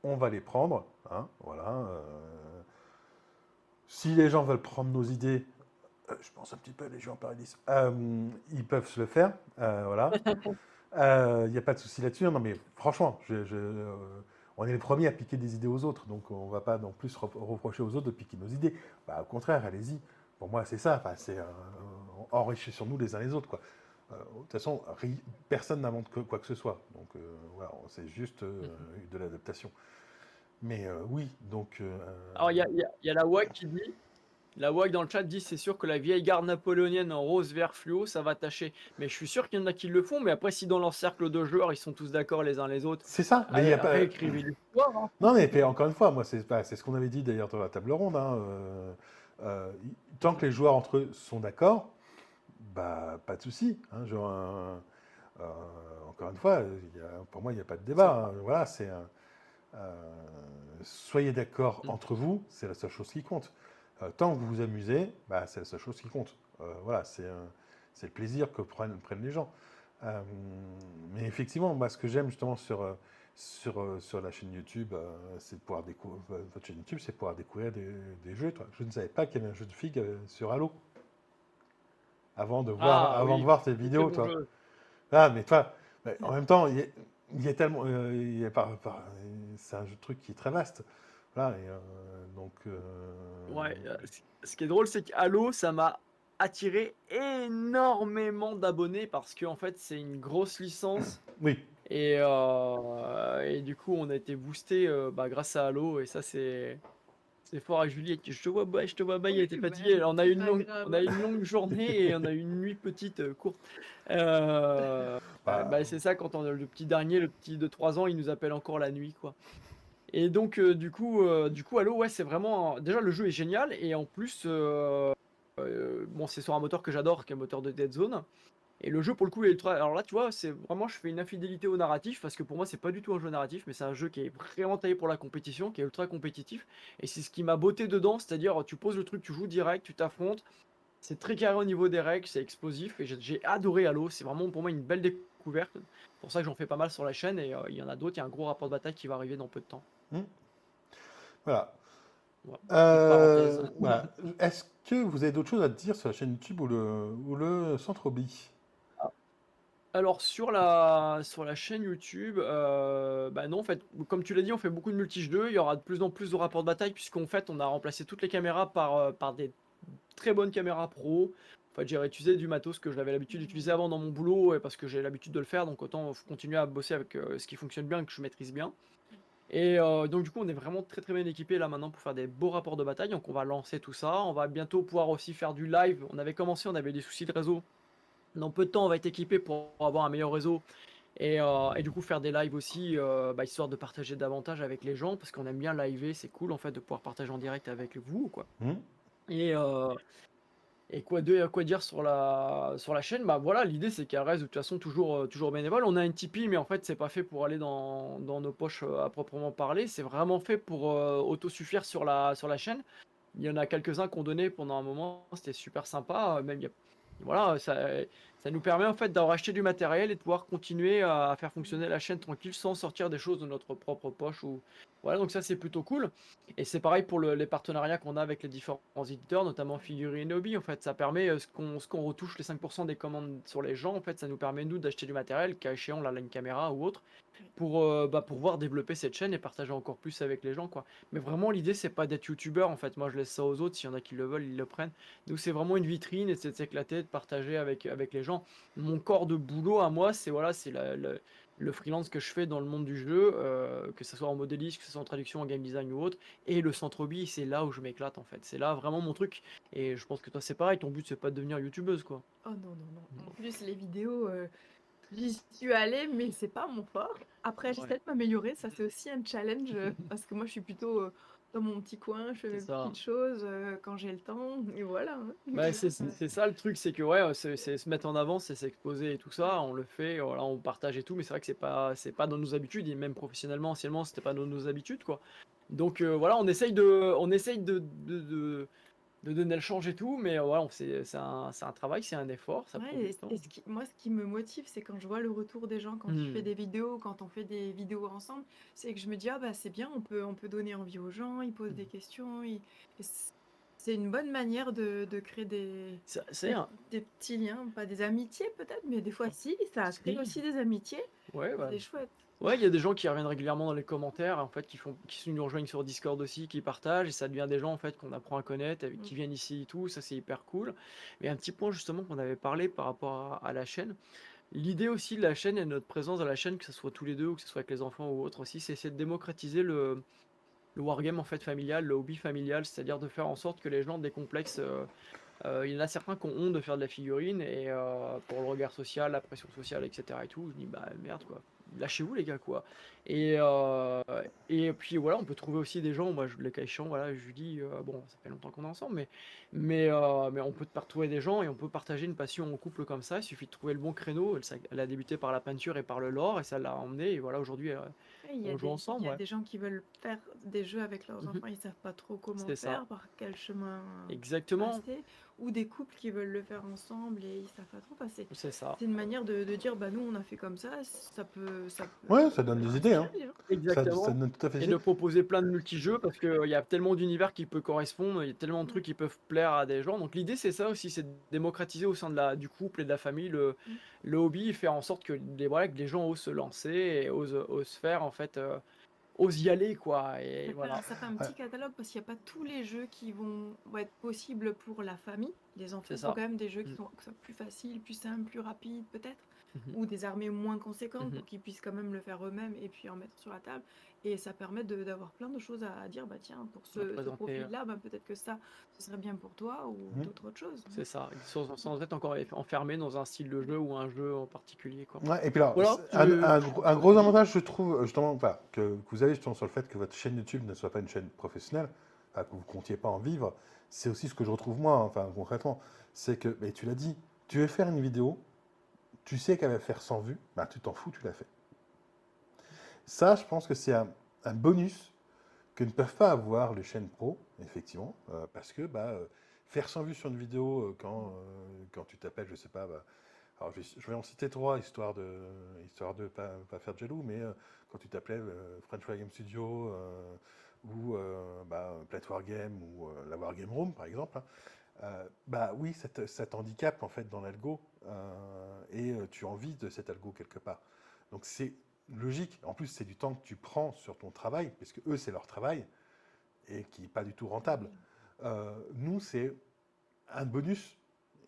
On va les prendre. Hein, voilà. Si les gens veulent prendre nos idées, je pense un petit peu à les gens en Paradis, ils peuvent se le faire. Voilà. Il n'y a pas de souci là-dessus. Non, mais franchement, on est les premiers à piquer des idées aux autres. Donc on ne va pas non plus reprocher aux autres de piquer nos idées. Bah, au contraire, allez-y. Pour moi, c'est ça. Enfin, c'est enrichissons-nous les uns les autres, quoi. De toute façon, personne n'invente quoi que ce soit. Donc voilà, c'est juste de l'adaptation. Mais oui, donc. Alors, il y a la WAC qui dit, la WAC dans le chat dit, c'est sûr que la vieille garde napoléonienne en rose, vert fluo, ça va tâcher. Mais je suis sûr qu'il y en a qui le font, mais après, si dans leur cercle de joueurs, ils sont tous d'accord les uns les autres, C'est ça. Mais il y a pas. réécrivez l'histoire. Hein. Non, mais puis, encore une fois, moi, c'est ce qu'on avait dit d'ailleurs dans la table ronde. Hein, tant que les joueurs entre eux sont d'accord, bah, pas de souci. Hein, genre, euh, encore une fois, pour moi, il n'y a pas de débat. Hein, voilà, soyez d'accord entre vous, c'est la seule chose qui compte. Tant que vous vous amusez, bah, c'est la seule chose qui compte. Voilà, c'est le plaisir que prennent les gens. Mais effectivement, moi, ce que j'aime justement sur la chaîne YouTube, c'est de pouvoir découvrir votre chaîne YouTube, c'est de pouvoir découvrir des jeux. Toi. Je ne savais pas qu'il y avait un jeu de filles sur Halo avant de Ah avant de oui, voir tes très vidéos, bon toi. jeu. Ah, mais toi, mais en même temps, il y a tellement, c'est un truc qui est très vaste. Voilà, et, donc, Ouais, ce qui est drôle, c'est qu'Halo, ça m'a attiré énormément d'abonnés parce que en fait, c'est une grosse licence. oui, Et du coup, on a été boosté grâce à Halo. Et ça, c'est fort à Juliette. Je te vois bailler, t'es Oui, fatigué. bah, On a c'est une pas longue, on a grave. une longue journée et on a une nuit petite courte. bah, C'est ça, quand on a le petit dernier, le petit de 3 ans, il nous appelle encore la nuit, quoi. Et donc, du coup, Halo, ouais, c'est vraiment. Déjà, le jeu est génial. Et en plus, bon, c'est sur un moteur que j'adore, qui est un moteur de Dead Zone. Et le jeu, pour le coup, est ultra. Alors là, tu vois, c'est vraiment, je fais une infidélité au narratif parce que pour moi, c'est pas du tout un jeu narratif, mais c'est un jeu qui est vraiment taillé pour la compétition, qui est ultra compétitif. Et c'est ce qui m'a botté dedans, c'est-à-dire, tu poses le truc, tu joues direct, tu t'affrontes. C'est très carré au niveau des règles, c'est explosif. Et j'ai adoré Halo. C'est vraiment pour moi une belle découverte. C'est pour ça que j'en fais pas mal sur la chaîne. Et il y en a d'autres. Il y a un gros rapport de bataille qui va arriver dans peu de temps. Hmm. Voilà. Voilà, petite parenthèse. Voilà. Est-ce que vous avez d'autres choses à dire sur la chaîne YouTube ou le Centre Hobby? Alors sur la chaîne YouTube, bah non en fait, comme tu l'as dit, on fait beaucoup de multijeux. Il y aura de plus en plus de rapports de bataille puisqu'en fait on a remplacé toutes les caméras par des très bonnes caméras pro. En fait, j'ai réutilisé du matos que j'avais l'habitude d'utiliser avant dans mon boulot et parce que j'ai l'habitude de le faire, donc autant continuer à bosser avec ce qui fonctionne bien et que je maîtrise bien. Et donc du coup, on est vraiment très très bien équipé là maintenant pour faire des beaux rapports de bataille. Donc on va lancer tout ça. On va bientôt pouvoir aussi faire du live. On avait commencé, on avait des soucis de réseau. Dans peu de temps, on va être équipé pour avoir un meilleur réseau et du coup faire des lives aussi, bah, histoire de partager davantage avec les gens parce qu'on aime bien liver, c'est cool en fait de pouvoir partager en direct avec vous quoi. Hmm. Et, euh, et quoi dire sur la chaîne? Bah voilà, l'idée c'est qu'elle reste de toute façon toujours bénévole. On a une Tipeee, mais en fait c'est pas fait pour aller dans nos poches à proprement parler. C'est vraiment fait pour autosuffire sur la chaîne. Il y en a quelques-uns qu'on donnait pendant un moment, c'était super sympa. Même voilà, ça nous permet en fait d'avoir acheté du matériel et de pouvoir continuer à faire fonctionner la chaîne tranquille sans sortir des choses de notre propre poche. Voilà, donc ça c'est plutôt cool. Et c'est pareil pour les partenariats qu'on a avec les différents éditeurs, notamment Figurine et Hobby. En fait, ça permet ce qu'on retouche les 5% des commandes sur les gens. En fait, ça nous permet nous d'acheter du matériel, cas échéant, là, une caméra ou autre, pour pouvoir développer cette chaîne et partager encore plus avec les gens, quoi. Mais vraiment, l'idée, c'est pas d'être youtubeur, en fait. Moi, je laisse ça aux autres. S'il y en a qui le veulent, ils le prennent. Nous, c'est vraiment une vitrine et c'est de s'éclater, de partager avec les gens. Mon corps de boulot à moi, c'est voilà, c'est le freelance que je fais dans le monde du jeu, que ce soit en modélisme, que ce soit en traduction, en game design ou autre. Et le centre hobby, c'est là où je m'éclate, en fait. C'est là vraiment mon truc. Et je pense que toi, c'est pareil. Ton but, c'est pas de devenir youtubeuse, quoi. Oh non, non, non. En plus, les vidéos, j'y suis allée, mais c'est pas mon fort. Après, Ouais, j'essaie de m'améliorer, ça c'est aussi un challenge, parce que moi je suis plutôt dans mon petit coin, je fais c'est mes ça. petites choses quand j'ai le temps, et voilà, hein. Bah, c'est ça le truc, c'est que ouais, c'est se mettre en avant, c'est s'exposer et tout ça, on le fait, voilà, on partage et tout, mais c'est vrai que c'est pas dans nos habitudes, et même professionnellement, anciennement, c'était pas dans nos habitudes, quoi. Donc voilà, on essaye de donner le change et tout, mais voilà, c'est un travail, c'est un effort, ça prend Ouais, du temps. moi, ce qui me motive, c'est quand je vois le retour des gens, quand tu fais Hmm, des vidéos, quand on fait des vidéos ensemble, c'est que je me dis, ah bah c'est bien, on peut donner envie aux gens, ils posent des questions, et c'est une bonne manière de créer c'est un... des petits liens, pas des amitiés peut-être, mais des fois si, ça crée Si, aussi des amitiés, ouais, ouais. c'est chouette. Ouais, il y a des gens qui reviennent régulièrement dans les commentaires, en fait, qui nous rejoignent sur Discord aussi, qui partagent, et ça devient des gens, en fait, qu'on apprend à connaître, qui viennent ici et tout, ça c'est hyper cool. Mais un petit point, justement, qu'on avait parlé par rapport à la chaîne, l'idée aussi de la chaîne et de notre présence à la chaîne, que ce soit tous les deux ou que ce soit avec les enfants ou autre aussi, c'est essayer de démocratiser le wargame, en fait, familial, le hobby familial, c'est-à-dire de faire en sorte que les gens décomplexent. Il y en a certains qui ont honte de faire de la figurine et pour le regard social, la pression sociale, etc. et tout, je dis bah merde quoi, lâchez-vous les gars quoi. Et, euh, et puis voilà, on peut trouver aussi des gens, moi le cas échéant, voilà, Julie, bon ça fait longtemps qu'on est ensemble, mais on peut retrouver des gens et on peut partager une passion en couple comme ça, il suffit de trouver le bon créneau, elle a débuté par la peinture et par le lore et ça l'a emmené et voilà aujourd'hui Ouais, on joue il ensemble, y a ouais. des gens qui veulent faire des jeux avec leurs Mhm. enfants, ils savent pas trop comment C'est ça, faire, par quel chemin exactement, passer, ou des couples qui veulent le faire ensemble et ils savent pas trop passer. c'est ça. C'est une manière de dire, bah nous on a fait comme ça Ouais, ça donne peut des idées, inspirer hein. les gens. Ça Exactement. donne tout à fait Et des de idées. proposer plein de multijeux parce qu'il y a tellement d'univers qui peut correspondre, il y a tellement de Ouais. trucs qui peuvent plaire à des gens. Donc l'idée c'est ça aussi, c'est de démocratiser au sein du couple et de la famille Mm. le hobby, et faire en sorte que voilà, que les gens osent se lancer et osent faire en fait, osent y aller quoi. Et voilà, Ça fait un Ouais. petit catalogue parce qu'il n'y a pas tous les jeux qui vont être possibles pour la famille. Les enfants, c'est il faut ça. quand même des jeux Mm. qui soient plus faciles, plus simples, plus rapides peut-être, Mhm. ou des armées moins conséquentes Mhm. pour qu'ils puissent quand même le faire eux-mêmes et puis en mettre sur la table. Et ça permet d'avoir plein de choses à dire, bah tiens, pour On va ce présenter, profil-là, bah, peut-être que ça, ce serait bien pour toi ou Mhm. d'autres choses. c'est ça, sans être encore enfermé dans un style de jeu ou un jeu en particulier quoi. Ouais, et puis alors, Voilà, un gros avantage, je trouve, justement, enfin, que vous avez justement sur le fait que votre chaîne YouTube ne soit pas une chaîne professionnelle, enfin, que vous ne comptiez pas en vivre, c'est aussi ce que je retrouve moi, enfin, concrètement. C'est que, mais tu l'as dit, tu veux faire une vidéo, tu sais qu'elle va faire 100 vues, bah, tu t'en fous, tu la fais. Ça, je pense que c'est un bonus que ne peuvent pas avoir les chaînes pro, effectivement, parce que bah, faire 100 vues sur une vidéo quand tu t'appelles, je sais pas, bah, Alors, je vais en citer trois, histoire de pas faire de jaloux, mais quand tu t'appelais French Fry Game Studio, ou Plate Wargame, ou la Wargame Room, par exemple, hein, bah oui, ça t'handicape en fait dans l'algo, et tu as envie de cet algo quelque part. Donc c'est logique. En plus, c'est du temps que tu prends sur ton travail, puisque eux, c'est leur travail, et qui n'est pas du tout rentable. Oui. Nous, c'est un bonus,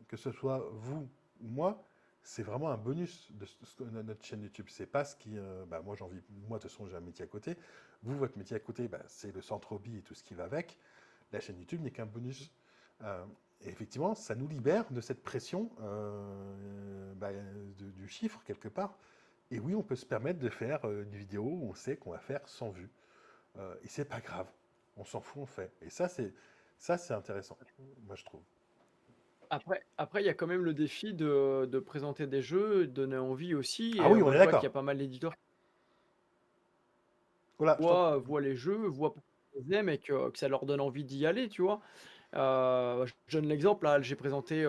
que ce soit vous ou moi, c'est vraiment un bonus de notre chaîne YouTube. C'est pas ce qui. Moi, j'ai envie. Moi, de toute façon, j'ai un métier à côté. Vous, votre métier à côté, c'est le centre hobby et tout ce qui va avec. La chaîne YouTube n'est qu'un bonus. Euh, et effectivement, ça nous libère de cette pression du chiffre quelque part. Et oui, on peut se permettre de faire une vidéo où on sait qu'on va faire 100 vues. Et c'est pas grave. On s'en fout, on fait. Et ça, c'est intéressant, moi je trouve. Après, il y a quand même le défi de présenter des jeux, de donner envie aussi. Ah Et oui, on moi, est je vois qu'il y d'accord. a pas mal d'éditeurs Voilà, qui voient les jeux, voient pourquoi ils les aiment et que ça leur donne envie d'y aller, tu vois. Je donne l'exemple, là, j'ai présenté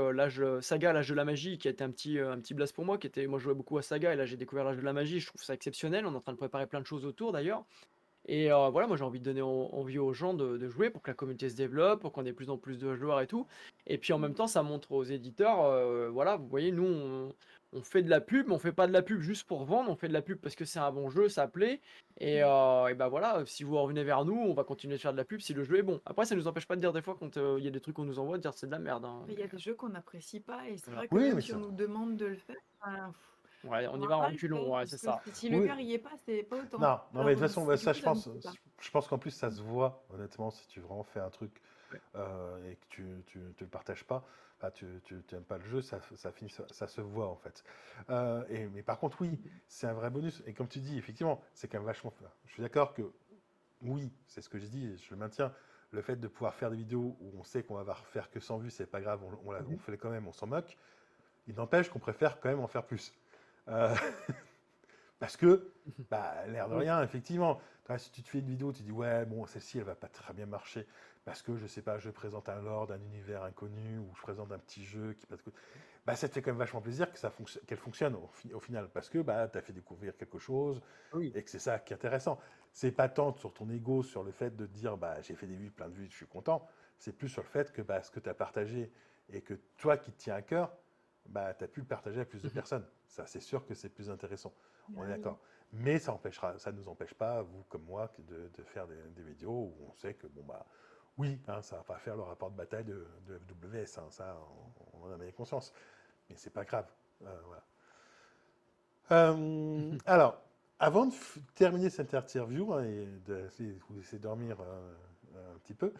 Saga, l'âge de la magie, qui a été un petit blast pour moi, moi je jouais beaucoup à Saga, et là j'ai découvert l'âge de la magie, je trouve ça exceptionnel, on est en train de préparer plein de choses autour d'ailleurs. Et voilà, moi j'ai envie de donner envie aux gens de jouer pour que la communauté se développe, pour qu'on ait de plus en plus de joueurs et tout. Et puis en même temps, ça montre aux éditeurs, voilà, vous voyez, nous on fait de la pub, mais on fait pas de la pub juste pour vendre, on fait de la pub parce que c'est un bon jeu, ça plaît. Et ben voilà, si vous revenez vers nous, on va continuer de faire de la pub si le jeu est bon. Après, ça nous empêche pas de dire des fois quand il y a des trucs qu'on nous envoie, de dire c'est de la merde, hein. Il y a des jeux qu'on n'apprécie pas et c'est Voilà. vrai que oui, même mais si c'est. on nous demande de le faire, Ouais, on on y va va en pas le reculons, faire ouais, parce c'est que ça. si le Oui. cœur y est pas, c'est pas autant. Non, non, mais de Alors toute façon, du ça, coup, ça nous plaît pas. je pense qu'en plus, ça se voit, honnêtement, si tu vraiment fais un truc Ouais. et que tu le partages pas, tu n'aimes pas le jeu, ça se voit en fait. Mais par contre, oui, c'est un vrai bonus. Et comme tu dis, effectivement, c'est quand même vachement. Je suis d'accord que oui, c'est ce que j'ai dit, et je le maintiens. Le fait de pouvoir faire des vidéos où on sait qu'on va faire que 100 vues, c'est pas grave, on fait quand même, on s'en moque. Il n'empêche qu'on préfère quand même en faire plus. Euh, Parce que, l'air de Oui. rien, effectivement, si tu te fais une vidéo, tu dis ouais, bon, celle-ci, elle va pas très bien marcher parce que je sais pas, je présente un lore d'un univers inconnu ou je présente un petit jeu qui passe. Ça te fait quand même vachement plaisir que qu'elle fonctionne au final parce que tu as fait découvrir quelque chose Oui. et que c'est ça qui est intéressant. C'est pas tant sur ton ego, sur le fait de te dire j'ai fait des vues, plein de vues, je suis content. C'est plus sur le fait que ce que tu as partagé et que toi qui te tiens à cœur, tu as pu le partager à plus de personnes. Ça, c'est sûr que c'est plus intéressant. On est Ah oui. d'accord. Mais ça ne nous empêche pas, vous comme moi, de faire des vidéos où on sait que, oui, hein, ça va pas faire le rapport de bataille de FWS, hein, ça, on en a bien conscience. Mais c'est pas grave. Voilà. Alors, avant de terminer cette interview hein, et de vous laisser dormir un petit peu,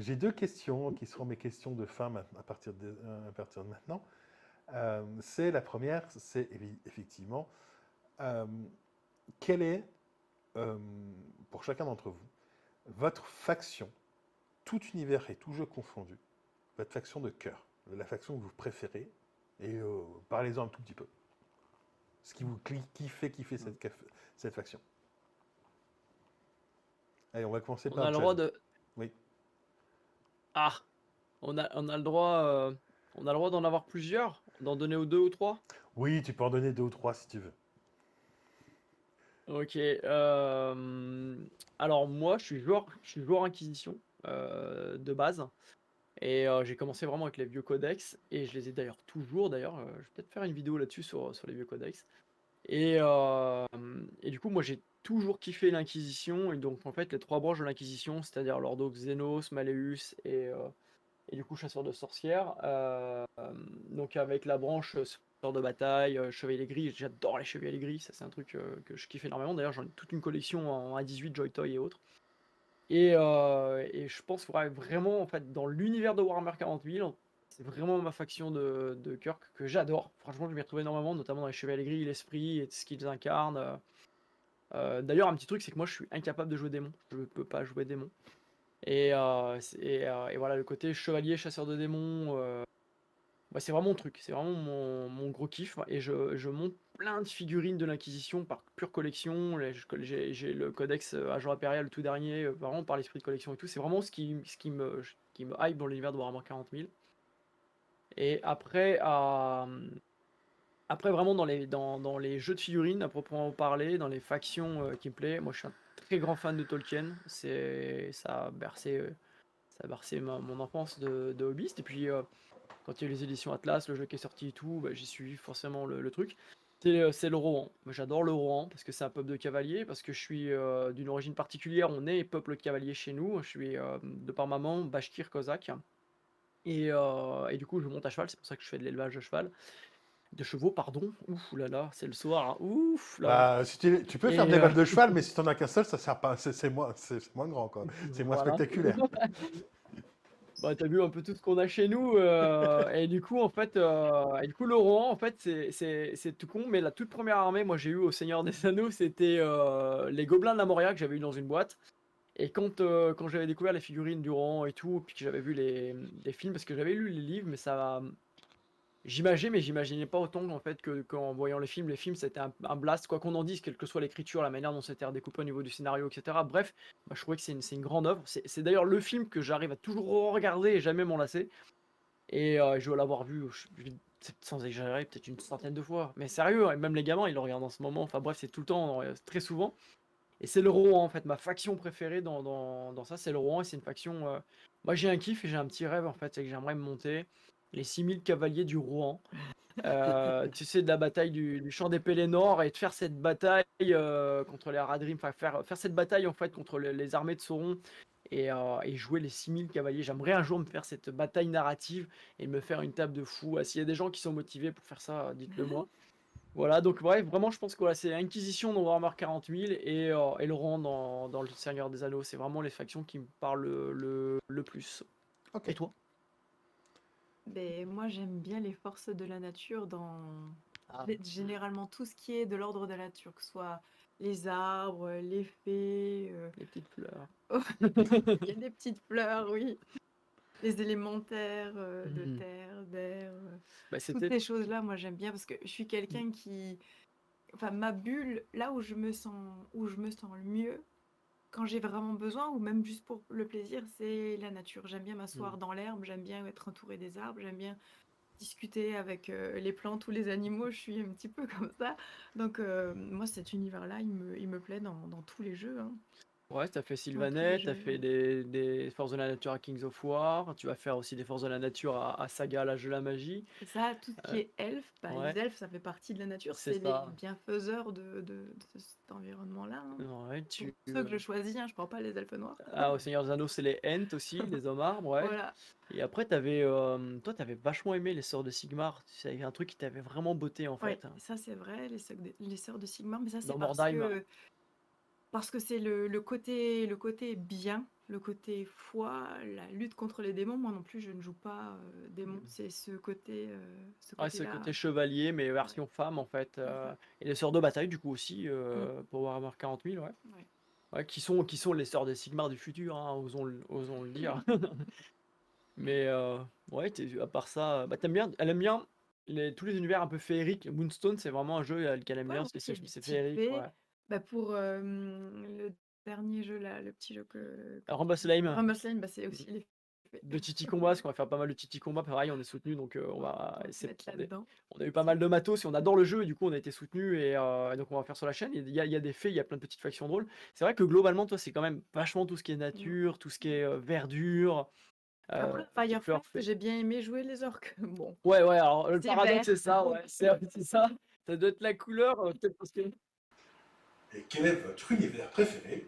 j'ai deux questions qui seront mes questions de fin à partir à partir de maintenant. C'est la première, c'est effectivement euh, quelle est, euh, pour chacun d'entre vous, votre faction, tout univers et tout jeu confondu, votre faction de cœur, la faction que vous préférez, et parlez-en un tout petit peu. Ce qui vous fait kiffer cette faction. Allez, on va commencer On par a le droit John. de. Oui. Ah, on a le droit, on a le droit d'en avoir plusieurs, d'en donner aux deux ou trois. Oui, tu peux en donner deux ou trois si tu veux. Ok. Alors moi, je suis joueur Inquisition de base, et j'ai commencé vraiment avec les vieux codex, et je les ai d'ailleurs toujours. D'ailleurs, je vais peut-être faire une vidéo là-dessus sur les vieux codex. Et du coup, moi, j'ai toujours kiffé l'Inquisition, et donc en fait, les trois branches de l'Inquisition, c'est-à-dire l'Ordo Xenos, Malleus et du coup chasseur de sorcières. Donc avec la branche sort de bataille, chevalier gris, j'adore les chevaliers gris, ça c'est un truc que je kiffe énormément. D'ailleurs j'en ai toute une collection en A18, Joy Toy et autres. Et je pense vraiment en fait dans l'univers de Warhammer 40 000, c'est vraiment ma faction de cœur que j'adore. Franchement je m'y retrouve énormément, notamment dans les chevaliers gris, l'esprit et ce qu'ils incarnent. D'ailleurs un petit truc c'est que moi je suis incapable de jouer démon, je ne peux pas jouer démon. Et voilà, le côté chevalier, chasseur de démons, c'est vraiment mon truc, c'est vraiment mon gros kiff. Et je monte plein de figurines de l'Inquisition par pure collection. J'ai le codex Agent Impérial, le tout dernier, vraiment par l'esprit de collection et tout. C'est vraiment ce qui me hype dans l'univers de Warhammer 40 000. Et après, après vraiment dans les jeux de figurines, à proprement parler, dans les factions qui me plaît, moi je suis un très grand fan de Tolkien. Ça a bercé mon enfance de hobbyiste. Et puis quand il y a eu les éditions Atlas, le jeu qui est sorti et tout, bah, j'ai suivi forcément le truc. C'est le Rohan. Moi, j'adore le Rohan parce que c'est un peuple de cavaliers, parce que je suis d'une origine particulière. On est peuple de cavaliers chez nous. Je suis de par maman bashkir cosaque. Et du coup, je monte à cheval. C'est pour ça que je fais de l'élevage de cheval. De chevaux, pardon. Ouf là là, c'est le soir, hein. Ouf là. Bah, si tu peux faire de Et l'élevage de cheval, mais si t'en as qu'un seul, ça sert pas. C'est moins grand, quoi. C'est moins voilà. spectaculaire. Bah, t'as vu un peu tout ce qu'on a chez nous. Et du coup, en fait, le Rohan, en fait, c'est tout con. Mais la toute première armée, moi, j'ai eu au Seigneur des Anneaux, c'était les Gobelins de la Moria que j'avais eu dans une boîte. Et quand j'avais découvert les figurines du Rohan et tout, puis que j'avais vu les films, parce que j'avais lu les livres, mais ça, j'imaginais, mais j'imaginais pas autant en fait qu'en voyant les films. Les films, c'était un blast, quoi qu'on en dise, quelle que soit l'écriture, la manière dont c'était redécoupé au niveau du scénario, etc. Bref, moi, je trouvais que c'est une grande œuvre. C'est d'ailleurs le film que j'arrive à toujours regarder et jamais m'en lasser. Et je dois l'avoir vu, sans exagérer, peut-être une centaine de fois. Mais sérieux, hein, même les gamins, ils le regardent en ce moment. Enfin bref, c'est tout le temps, très souvent. Et c'est le Rohan, en fait. Ma faction préférée dans ça, c'est le Rohan. Et c'est une faction. Moi, j'ai un kiff et j'ai un petit rêve, en fait. C'est que j'aimerais me monter les 6000 cavaliers du Rohan. Tu sais, de la bataille du champ des Pélénors et de faire cette bataille contre les Haradrim. Enfin, faire cette bataille, en fait, contre les armées de Sauron. Et jouer les 6000 cavaliers. J'aimerais un jour me faire cette bataille narrative et me faire une table de fou. S'il y a des gens qui sont motivés pour faire ça, dites-le moi. Voilà, donc bref, vraiment, je pense que voilà, c'est Inquisition dans Warhammer 40 000 et le rang dans le Seigneur des Anneaux. C'est vraiment les factions qui me parlent le plus. Ok. Et toi? Ben, moi, j'aime bien les forces de la nature dans Ah, généralement tout ce qui est de l'ordre de la nature, que ce soit les arbres, les fées. les petites fleurs. Il y a des petites fleurs, oui. Les élémentaires de Mhm. terre, d'air. Bah, Toutes c'était. ces choses-là, moi, j'aime bien parce que je suis quelqu'un qui. Enfin, ma bulle, là où je me sens le mieux, quand j'ai vraiment besoin, ou même juste pour le plaisir, c'est la nature. J'aime bien m'asseoir dans l'herbe, j'aime bien être entourée des arbres, j'aime bien discuter avec les plantes ou les animaux, je suis un petit peu comme ça. Donc moi, cet univers-là, il me plaît dans tous les jeux, hein. Ouais, t'as fait Dans tous les Sylvanet, t'as jeux. fait des Forces de la Nature à Kings of War, tu vas faire aussi des Forces de la Nature à Saga, l'âge de la magie. Et ça, tout ce qui Euh, est elfes, bah, ouais, les elfes, ça fait partie de la nature, c'est c'est les ça. bienfaiseurs de cet environnement-là, hein. Ouais, Pour ceux que je choisis, hein, je prends pas les elfes noirs. Au Seigneur des Anneaux, c'est les Ents aussi, les hommes arbres, ouais. Voilà. Et après, toi, t'avais vachement aimé les Sœurs de Sigmar. C'est un truc qui t'avait vraiment botté en Ouais, fait, hein. ça c'est vrai, les sœurs de Sigmar, mais ça c'est Dans Mordheim. parce que c'est le côté bien, le côté foi, la lutte contre les démons. Moi non plus, je ne joue pas démons. C'est ce Ouais, c'est le côté-là. côté chevalier, mais Ouais, version femme en fait. c'est ça. Et les Sœurs de bataille, du coup, aussi, Mm, pour Warhammer 40 000, ouais. ouais. Ouais, qui sont les Sœurs de Sigmar du futur, hein, osons le dire. Mais ouais, à part ça, bah, elle aime bien tous les univers un peu féeriques. Moonstone, c'est vraiment un jeu qu'elle aime Ouais, bien, en plus, il y a des c'est petites féerique, fées. ouais. Bah, pour le dernier jeu, là, le petit jeu que tu Rumble dis, Slime. Rumble Slime, bah, c'est aussi les fées. De Titi Combat, parce qu'on va faire pas mal de Titi Combat, pareil, on est soutenu, donc On va se mettre là-dedans. on a eu pas mal de matos et on adore le jeu, et du coup on a été soutenu, et donc on va faire sur la chaîne. Il y a des faits, il y a plein de petites factions drôles. C'est vrai que globalement, toi, c'est quand même vachement tout ce qui est Mm. nature, tout ce qui est verdure, Après, petite fleur Firefest, fait. j'ai bien aimé jouer les orques. Bon, Ouais, ouais, alors le c'est paradoxe, vert. c'est ça, ouais, c'est ça. Ça doit être la couleur, peut-être parce que. Et quel est votre univers préféré?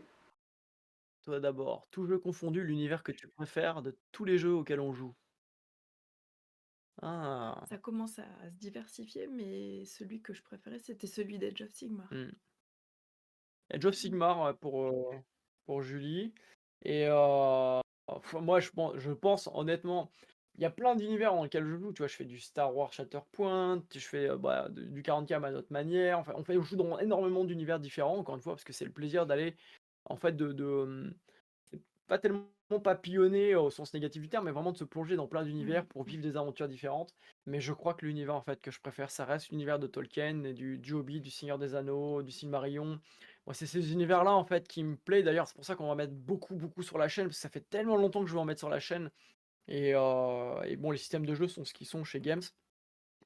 Toi d'abord, tout jeu confondu, l'univers que tu préfères de tous les jeux auxquels on joue. Ah. Ça commence à se diversifier, mais celui que je préférais, c'était celui d'Age of Sigmar. Hmm. Age of Sigmar ouais, pour Julie. Et moi, je pense honnêtement, il y a plein d'univers dans lesquels je joue. Tu vois, je fais du Star Wars Shatterpoint, je fais du 40K à notre manière. Enfin, on joue dans énormément d'univers différents, encore une fois, parce que c'est le plaisir d'aller, en fait, c'est pas tellement papillonner au sens négatif du terme, mais vraiment de se plonger dans plein d'univers pour vivre des aventures différentes. Mais je crois que l'univers en fait que je préfère, ça reste l'univers de Tolkien et du Hobbit, du Seigneur des Anneaux, du Silmarillion. Moi, c'est ces univers-là en fait qui me plaît. D'ailleurs, c'est pour ça qu'on va mettre beaucoup, beaucoup sur la chaîne, parce que ça fait tellement longtemps que je veux en mettre sur la chaîne Et bon, les systèmes de jeu sont ce qu'ils sont chez Games,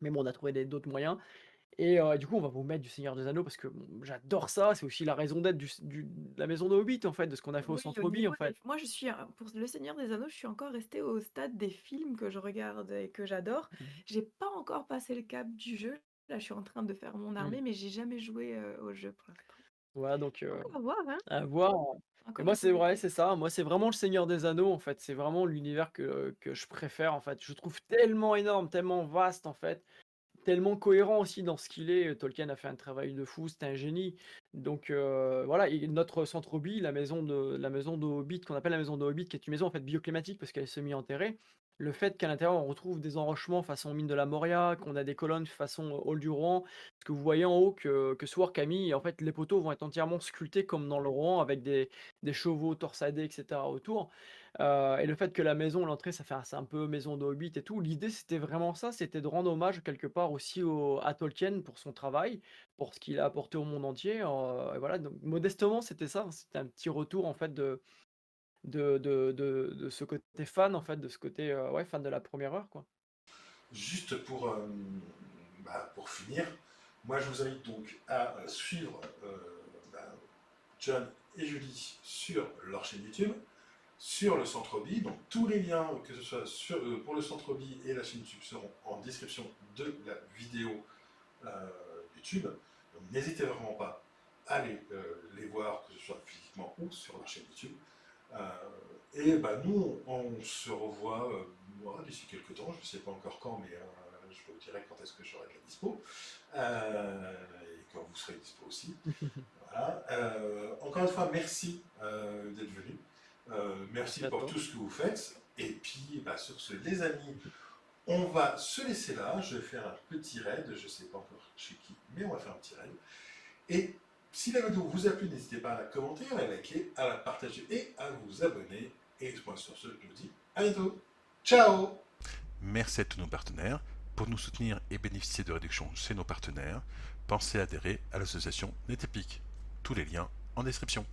mais bon, on a trouvé d'autres moyens. Et du coup, on va vous mettre du Seigneur des Anneaux parce que bon, j'adore ça. C'est aussi la raison d'être de la maison de Hobbit, en fait, de ce qu'on a fait au Oui, centre au Hobbit, en niveau des... fait. Moi, je suis, pour Le Seigneur des Anneaux, je suis encore restée au stade des films que je regarde et que j'adore. Mhm. J'ai pas encore passé le cap du jeu. Là, je suis en train de faire mon Mm. armée, mais j'ai jamais joué au jeu pour l'instant. Voilà, donc On va voir, hein. à voir. Et Encore moi, à c'est vrai, compléter. c'est ça. Moi, c'est vraiment le Seigneur des Anneaux, en fait. C'est vraiment l'univers que je préfère, en fait. Je trouve tellement énorme, tellement vaste, en fait. Tellement cohérent aussi dans ce qu'il est. Tolkien a fait un travail de fou, c'était un génie. Donc voilà, et notre centre Hobbit, la maison de Hobbit, qu'on appelle la maison de Hobbit, qui est une maison en fait bioclimatique parce qu'elle est semi-enterrée. Le fait qu'à l'intérieur on retrouve des enrochements façon mine de la Moria, qu'on a des colonnes façon hall du Rohan, ce que vous voyez en haut que Sword Camille, en fait les poteaux vont être entièrement sculptés comme dans le Rohan avec des chevaux torsadés, etc. autour. Et le fait que la maison, l'entrée, c'est un peu maison de Hobbit et tout. L'idée, c'était vraiment ça, c'était de rendre hommage quelque part aussi à Tolkien pour son travail, pour ce qu'il a apporté au monde entier. Et voilà, donc modestement, c'était ça. C'était un petit retour en fait de ce côté fan, en fait, de ce côté ouais, fan de la première heure, quoi. Juste pour finir, moi je vous invite donc à suivre bah, John et Julie sur leur chaîne YouTube, sur le Centre Hobby. Donc tous les liens, que ce soit pour le Centre Hobby et la chaîne YouTube, seront en description de la vidéo YouTube. Donc n'hésitez vraiment pas à les voir, que ce soit physiquement ou sur leur chaîne YouTube. Et bah, nous, on se revoit moi, d'ici quelques temps, je ne sais pas encore quand, mais je vous dirai quand est-ce que j'aurai de la dispo. Et quand vous serez dispo aussi. Voilà. Encore une fois, merci d'être venu. Merci Merci à pour toi. tout ce que vous faites. Et puis, bah, sur ce, les amis, on va se laisser là. Je vais faire un petit raid. Je ne sais pas encore chez qui, mais on va faire un petit raid. Et si la vidéo vous a plu, n'hésitez pas à la commenter, à la liker, à la partager et à vous abonner. Et moi, sur ce, je vous dis à bientôt. Ciao! Merci à tous nos partenaires. Pour nous soutenir et bénéficier de réductions chez nos partenaires, pensez à adhérer à l'association NetEpic. Tous les liens en description.